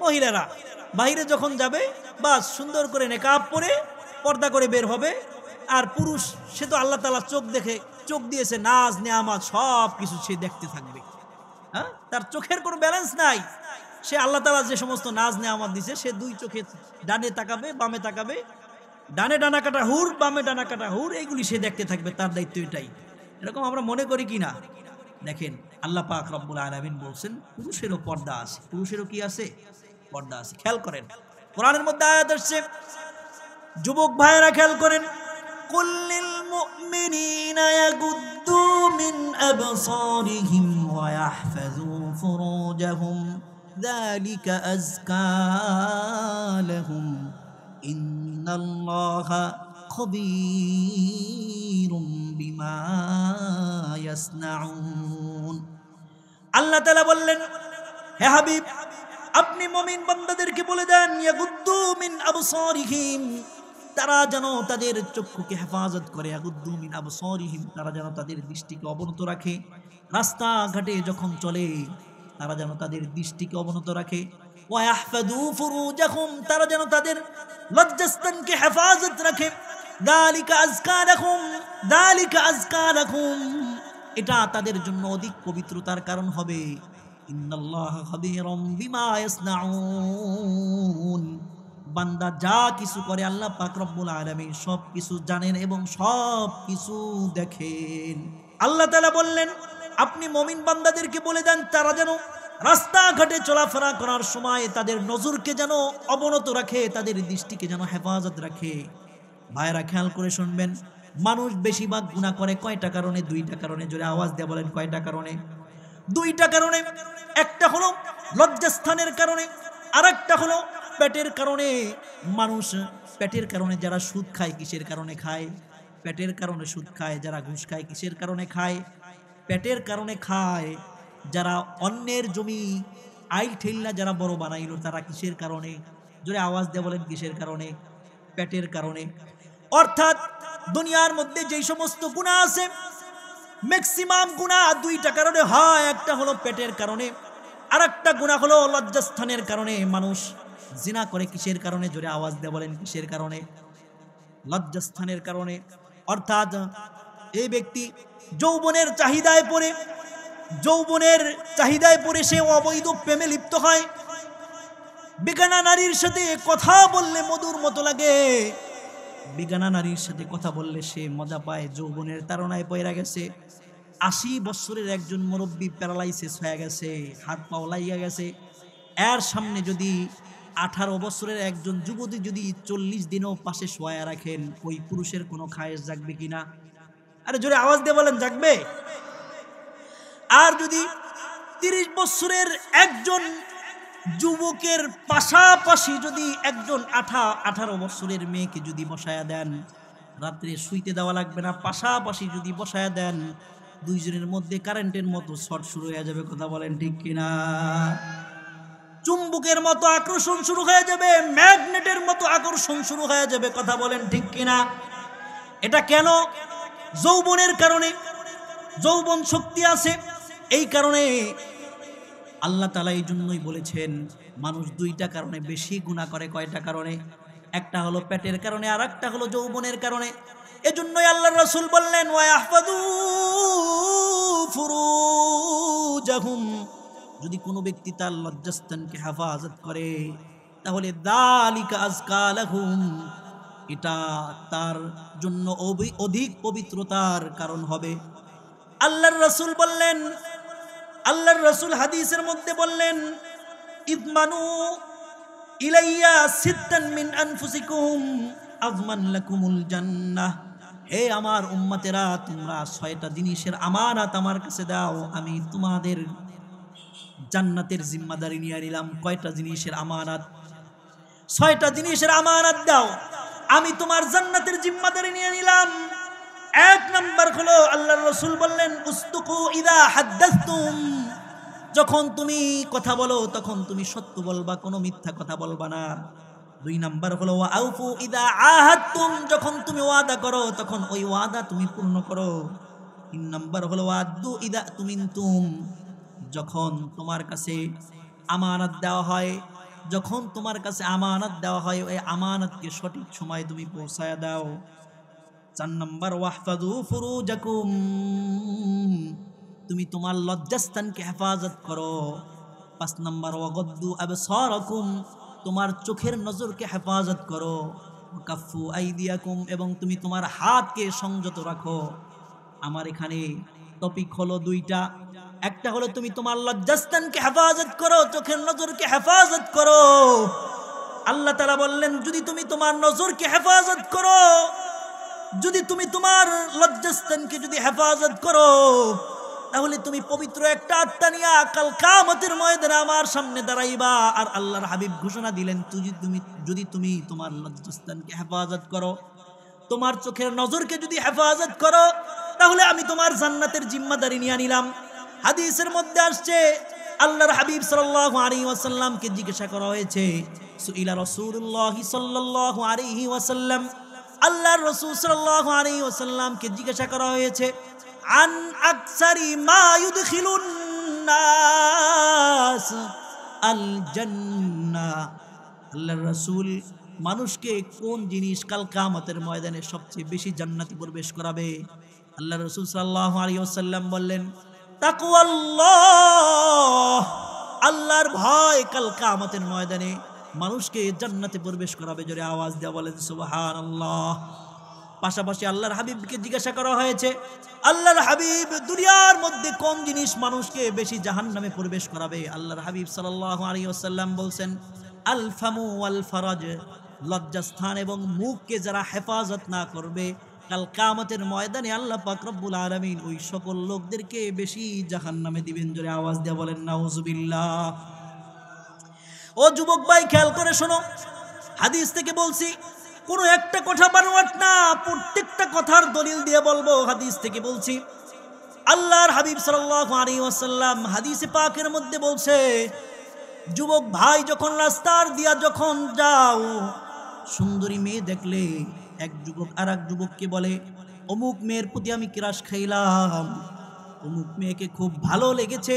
মহিলারা। বাইরে যখন যাবে বাস সুন্দর করে নেকাব পরে পর্দা করে বের হবে। আর পুরুষ সে তো আল্লাহ তাআলা চোখ দিয়েছে, নাজ নেয়ামত সব কিছু সে দেখতে থাকবে। হ্যাঁ, তার চোখের কোনো ব্যালেন্স নাই। সে আল্লাহ তাআলা যে সমস্ত নাজ নেয়ামত দিয়েছে সে দুই চোখে ডানে তাকাবে বামে তাকাবে, ডানে ডানা কাটা হুর বামে ডানা কাটা হুর, এইগুলি সে দেখতে থাকবে, তার দায়িত্ব এটাই। এরকম আমরা মনে করি কি না? দেখেন আল্লাহ পাক রব্বুল আলামিন বলছেন পুরুষেরও পর্দা আছে। পুরুষেরও কি আছে? পর্দা আছে। খেয়াল করেন কোরআনের মধ্যে আয়াত আসছে, যুবক ভাইরা খেয়াল করেন, কুল্লিল মুমিনিনা ইয়াগুদ্দু মিন আবসারিহিম ওয়া ইয়াহফাযু ফুরুজাহুম যালিকা আযকা লাহুম ইন্নাল্লাহা খবীরুম বিমা ইয়াসনাউন। আল্লাহ তাআলা বললেন, হে হাবিব আপনি মুমিন বান্দাদেরকে বলে দেন, ইয়াগুদ্দু মিন আবসারিহিম, তারা যেন তাদের চক্ষুকে হেফাজত করে। ইয়াগুদ্দু মিন আবসারিহিম, তারা যেন তাদের দৃষ্টিকে অবনত রাখে। রাস্তাঘাটে যখন চলে তারা যেন তাদের দৃষ্টিকে অবনত রাখে। ওয়া ইয়াহফাযু ফুরুজাহুম, তারা যেন তাদের লজ্জাস্থানকে হেফাজত রাখে। যালিকা আযকা লাহুম, যালিকা আযকা লাহুম, এটা তাদের জন্য অধিক পবিত্রতার কারণ হবে। ইন্নাল্লাহা খাবীরুম বিমা ইয়াসনাউন, বান্দা যা কিছু করে আল্লাহ পাক রব্বুল আলামিন সব কিছু জানেন এবং সব কিছু দেখেন। আল্লাহ তাআলা বললেন আপনি মুমিন বান্দাদেরকে বলে দেন তারা যেন রাস্তাঘাটে চলাফেরা করার সময় তাদের নজরকে যেন অবনত রাখে, তাদের দৃষ্টিকে যেন হেফাজত রাখে। ভাইরা খেয়াল করে শুনবেন, মানুষ বেশিরভাগ গুনাহ করে কয়টা কারণে? 2টা কারণে। জোরে আওয়াজ দিয়ে বলেন কয়টা কারণে? 2টা কারণে। একটা হলো লজ্জাস্থানের কারণে, আরেকটা হলো পেটের কারণে। মানুষ পেটের কারণে যারা সুদ খায় কিসের কারণে খায়? পেটের কারণে সুদ খায়। যারা ঘুষ খায় কিসের কারণে খায়? পেটের কারণে খায়। যারা অন্যের জমি আইল ঠেলনা যারা বড় বানাইলো তারা কিসের কারণে? জোরে আওয়াজ দিয়ে বলেন কিসের কারণে? পেটের কারণে। অর্থাৎ দুনিয়ার মধ্যে যেই সমস্ত গুনাহ আছে ম্যাক্সিমাম গুনাহ 2টা কারণে হয়। একটা হলো পেটের কারণে, আর একটা গুনাহ হলো লজ্জাস্থানের কারণে। মানুষ জিনা করে কিসের কারণে? জোরে আওয়াজ দিয়ে বলেন কিসের কারণে? লজ্জাস্থানের কারণে। অর্থাৎ এই ব্যক্তি যৌবনের চাহিদায় পড়ে সে অবৈধ প্রেমে লিপ্ত হয়। বেগানা নারীর সাথে কথা বললে মধুর মতো লাগে, বেগানা নারীর সাথে কথা বললে সে মজা পায়। যৌবনের তাড়নায় পয়রা গেছে। 80 বছরের একজন মুরব্বী প্যারালাইসিস হয়ে গেছে, হাত পা লাইয়া গেছে। এর সামনে যদি 18 বছরের একজন যুবতী যদি 40 দিনও পাশে শোয়া রাখেন, ওই পুরুষের কোনো খায়েশ জাগবে কিনা? আরে জোরে আওয়াজ দিয়ে বলেন জাগবে? আর যদি 30 বছরের একজন যুবকের পাশাপাশি যদি একজন 18 বছরের মেয়েকে যদি বসায়া দেন, রাত্রে শুইতে দেওয়া লাগবে না, পাশাপাশি যদি বসায়া দেন, দুইজনের মধ্যে কারেন্টের মতো শর্ট শুরু হয়ে যাবে। কথা বলেন ঠিক কিনা? চুম্বকের মতো আকর্ষণ শুরু হয়ে যাবে, ম্যাগনেটের মতো আকর্ষণ শুরু হয়ে যাবে। কথা বলেন ঠিক কিনা? এটা কেন? যৌবনের কারণে। যৌবন শক্তি আছে, এই কারণে আল্লাহ তাআলা এই জন্যই বলেছেন মানুষ 2টা কারণে বেশি গুনাহ করে। কয়টা কারণে? একটা হলো পেটের কারণে, আর একটা হলো যৌবনের কারণে। এজন্যই আল্লাহর রাসূল বললেন ওয়া ইয়াহফাযু ফুরুজাহুম, যদি কোনো ব্যক্তি তার লজ্জাস্থানকে হেফাজত করে তাহলে যালিকা আযকা লাহুম, এটা তার জন্য অধিক পবিত্রতার কারণ হবে। আল্লাহর রাসূল বললেন, আল্লাহর রাসূল হাদিসের মধ্যে বললেন, ইদমানু ইলাইয়া সিত্তান মিন আনফুসিকুম আযমান লাকুমুল জান্নাহ। হে আমার উম্মতেরা, তোমরা 6টা জিনিসের আমানত আমার কাছে দাও, আমি তোমাদের জান্নাতের জিম্মাদারি নিয়ে নিলাম। কয়টা জিনিসের আমানত? 6টা জিনিসের আমানত দাও, আমি তোমার জান্নাতের জিম্মাদারি নিয়ে নিলাম। এক নাম্বার হলো আল্লাহর রাসূল বললেন, উসতুকু ইদা হাদ্দাসতুম, যখন তুমি কথা বলো তখন তুমি সত্য বলবা, কোনো মিথ্যা কথা বলবা না। 2 নাম্বার হলো ওয়া আউফু ইদা আহাদতুম, যখন তুমি ওয়াদা করো তখন ওই ওয়াদা তুমি পূর্ণ করো। 3 নাম্বার হলো ওয়াদু ইদা তুমিনতুম, যখন তোমার কাছে আমানত দেওয়া হয়, যখন তোমার কাছে আমানত দেওয়া হয় ওই আমানতকে সঠিক সময় তুমি পৌঁছায় দাও। 4 নাম্বার ওয়াহফাযু ফুরুজাকুম, তুমি তোমার লজ্জাস্থানকে হেফাজত করো। 5 নাম্বার ওয়াগদ্দু আবসারাকুম, তোমার চোখের নজরকে হেফাজত করো। ওয়াকাফু আইদিয়াকুম, এবং তুমি তোমার হাতকে সংযত রাখো। আমার এখানে টপিক হলো 2টা। একটা হলো তুমি তোমার লজ্জাস্থানকে হেফাজত করো, চোখের নজরকে হেফাজত করো। আল্লাহ তাআলা বললেন, যদি তুমি তোমার নজরকে হেফাজত করো, যদি তুমি তোমার লজ্জাস্থানকে যদি হেফাজত করো, তাহলে তুমি পবিত্র একটা আত্মা নিয়ে কাল কিয়ামতের ময়দানে আমার সামনে দাঁড়াইবা। আর আল্লাহর হাবিব ঘোষণা দিলেন, যদি তুমি তোমার লজ্জাস্থানকে হেফাজত করো, তোমার চোখের নজরকে যদি হেফাজত করো, তাহলে আমি তোমার জান্নাতের জিম্মাদারি নিয়ে নিলাম। হাদিসের মধ্যে আসছে, আল্লাহর হাবিব সাল্লাল্লাহু আলাইহি ওয়াসাল্লামকে জিজ্ঞাসা করা হয়েছে, সুইলা রাসূলুল্লাহ সাল্লাল্লাহু আলাইহি ওয়াসাল্লাম, আল্লাহর রাসূল সাল্লাল্লাহু আলাইহি ওয়াসাল্লামকে জিজ্ঞাসা করা হয়েছে, আন আকসারি মা ইউদখিলুন নাস আল জান্নাহ, আল্লাহর রাসূল মানুষকে কোন জিনিস কাল কিয়ামতের ময়দানে সবচেয়ে বেশি জান্নাতে প্রবেশ করাবে? আল্লাহর রাসূল সাল্লাল্লাহু আলাইহি ওয়াসাল্লাম বললেন, তাকওয়াল্লাহ, আল্লাহর ভয় কাল কিয়ামতের ময়দানে মানুষকে জান্নাতে প্রবেশ করাবে। জোরে আওয়াজ দিয়ে বলেন সুবহানাল্লাহ। পাশাপাশি আল্লাহর হাবিবকে জিজ্ঞাসা করা হয়েছে, আল্লাহর হাবিব, দুনিয়ার মধ্যে কোন জিনিস মানুষকে বেশি জাহান্নামে প্রবেশ করাবে? আল্লাহর হাবিব সাল্লাল্লাহু আলাইহি ওয়াসাল্লাম বলছেন, আল ফামু ওয়াল ফারাজ, লজ্জাস্থান এবং মুখকে যারা হেফাজত না করবে, কাল কিয়ামতের ময়দানে আল্লাহ পাক রব্বুল আলামিন ওই সকল লোকদেরকে বেশি জাহান্নামে দিবেন। জোরে আওয়াজ দিয়ে বলেন নাউজুবিল্লাহ। ও যুবক ভাই, খেয়াল করে শোনো, হাদিস থেকে বলছি, কোনো একটা কথা বানোয়াট না, প্রত্যেকটা কথার দলিল দিয়ে বলবো। হাদিস থেকে বলছি, আল্লাহর হাবিব সাল্লাল্লাহু আলাইহি ওয়াসাল্লাম হাদিসে পাকের মধ্যে বলছে, যুবক ভাই, যখন রাস্তার দিয়া যখন যাও, সুন্দরী মেয়ে দেখলে এক যুবক আর এক যুবককে বলে, অমুক মেয়ের প্রতি আমি ক্রাশ খাইলাম, অমুক মেয়েকে খুব ভালো লেগেছে,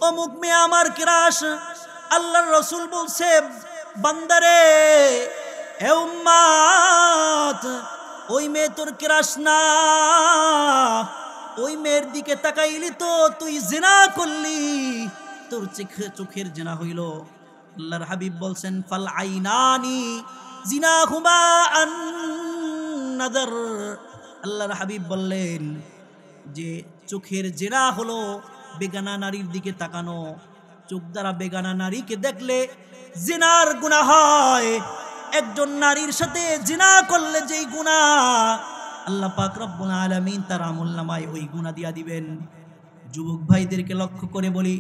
অমুক মেয়ে আমার ক্রাশ। আল্লাহর রাসূল বলছে, বান্দারে, হে উম্মত, ওই মেয়ে তোর ক্রাশ না, ওই মেয়ের দিকে তাকাইলি তো তুই জিনা করলি, তোর চোখের জিনা হইল। আল্লাহর হাবিব বলছেন, ফাল আইনানি জিনাহুমা আন নাযার। আল্লাহর হাবিব বললেন যে চোখের জিনা হলো বেগানা নারীর দিকে তাকানো। চোখ দ্বারা বেগানা নারীকে দেখলে জিনার গুনাহ হয়। একজন নারীর সাথে জিনা করলে যেই গুনাহ, আল্লাহ পাক রব্বুল আলামিন তার আমলনামায় ওই গুনাহ দিয়া দিবেন। যুবক ভাইদেরকে লক্ষ্য করে বলি,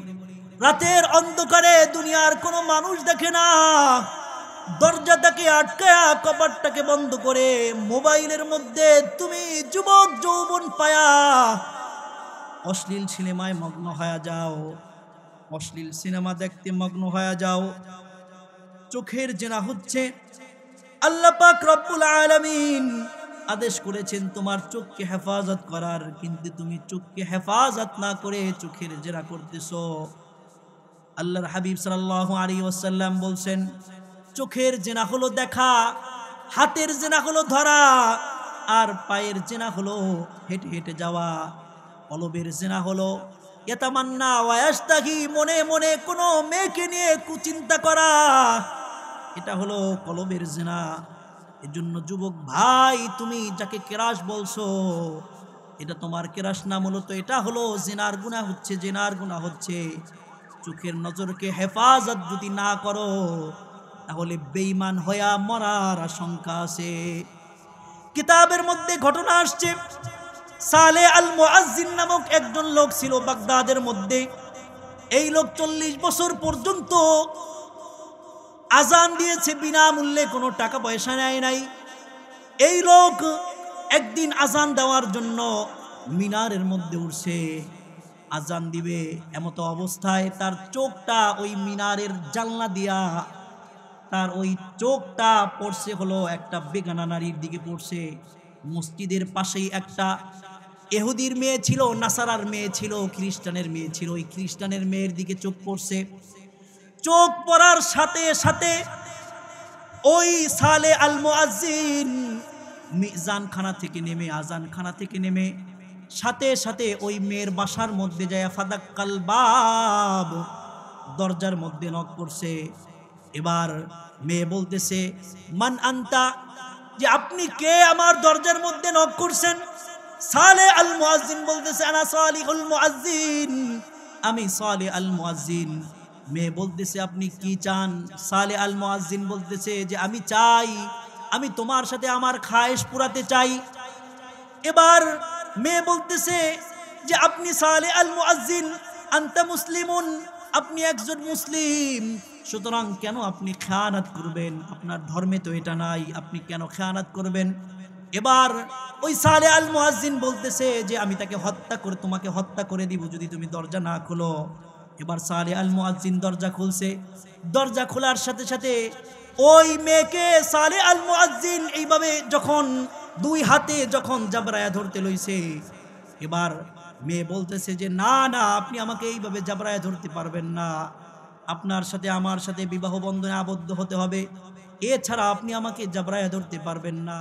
রাতের অন্ধকারে দুনিয়ার কোনো মানুষ দেখে না, দরজাটাকে আটকায়া, কপাটটাকে বন্ধ করে মোবাইলের মধ্যে তুমি যুবক যৌবন পায়া অশ্লীল সিনেমায় মগ্ন হয়ে যাও, অশ্লীল সিনেমা দেখতে মগ্ন হয়ে যাও। চোখের জেনা হচ্ছে। আল্লাহ পাক রব্বুল আলামিন আদেশ করেছেন তোমার চোখকে হেফাজত করার, কিন্তু তুমি চোখকে হেফাজত না করে চোখের জেনা করতেছো। আল্লাহর হাবিব সাল্লাল্লাহু আলাইহি ওয়াসাল্লাম বলছেন, চোখের জেনা হলো দেখা, হাতের জেনা হলো ধরা, আর পায়ের জেনা হলো হেঁটে হেঁটে যাওয়া, কলবের জেনা হলো ইয়াতামান্না ওয়া ইয়াশতাহি, মনে মনে কোনো মেয়েকে নিয়ে কুচিন্তা করা, এটা হলো কলবের জেনা। এজন্য যুবক ভাই, তুমি যাকে ক্রাশ বলছো, এটা তোমার কেরাস না, মূলত এটা হলো জিনার গুনাহ হচ্ছে, জিনার গুনাহ হচ্ছে। চোখের নজরকে হেফাজত যদি না করো তাহলে বেঈমান হইয়া মরার আশঙ্কা আছে। কিতাবের মধ্যে ঘটনা আসছে, সালে আল মুআজ্জিন নামক একজন লোক ছিল বাগদাদের মধ্যে। এই লোক 40 বছর পর্যন্ত আজান দিয়েছে বিনামূল্যে, কোনো টাকা পয়সা নেয় নাই। এই লোক একদিন আজান দেওয়ার জন্য মিনারের মধ্যে উঠছে, আজান দিবে, এমতো অবস্থায় তার চোখটা ওই মিনারের জানলা দিয়া, তার ওই চোখটা পড়ছে হলো একটা বেগানা নারীর দিকে পড়ছে। মসজিদের পাশেই একটা ইহুদির মেয়ে ছিল, নাসারার মেয়ে ছিল, খ্রিস্টানের মেয়ে ছিল। ওই খ্রিস্টানের মেয়ের দিকে চোখ পড়ছে। চোখ পড়ার সাথে সাথে ওই সালে আল মুআজ্জিন মিজানখানা থেকে নেমে, আজানখানা থেকে নেমে সাথে সাথে ওই মেয়ের বাসার মধ্যে যায় ফাদাক্কাল বাব, দরজার মধ্যে নক করছে। এবার মেয়ে বলতেছে, মান আনতা, যে আপনি কে, আমার দরজার মধ্যে নক করছেন? সালে আল মুআজ্জিন বলতেছে, আনা সালিহুল মুআজ্জিন, আমি সালে আল মুআজ্জিন। মেয়ে বলতেছে, আপনি কি চান? সালে আল মুআজ্জিন বলতেছে যে আমি চাই, আমি তোমার সাথে আমার খায়েশ পুরাতে চাই। এবার মেয়ে বলতেছে যে আপনি সালে আল মুআজ্জিন, আনতা মুসলিমুন, আপনি একজন মুসলিম, সুতরাং কেন আপনি খেয়ানত করবেন? আপনার ধর্মে তো এটা নাই, আপনি কেন খেয়ানত করবেন? এবার ওই সালে আল মুআজ্জিন বলতেছে যে আমি তাকে হত্যা করে, তোমাকে হত্যা করে দিব যদি তুমি দরজা না খোলো। এবার সালে আল মুআজ্জিন দরজা খুলছে। দরজা খোলার সাথে সাথে ওই মেয়েকে সালে আল মুআজ্জিন এইভাবে যখন দুই হাতে যখন জাবরায়া ধরতে লইছে, এবার মেয়ে বলতেছে যে না না, আপনি আমাকে এইভাবে জাবরায়া ধরতে পারবেন না, আপনার সাথে আমার সাথে বিবাহ বন্ধনে আবদ্ধ হতে হবে, এছাড়া আপনি আমাকে জাবরায়া ধরতে পারবেন না।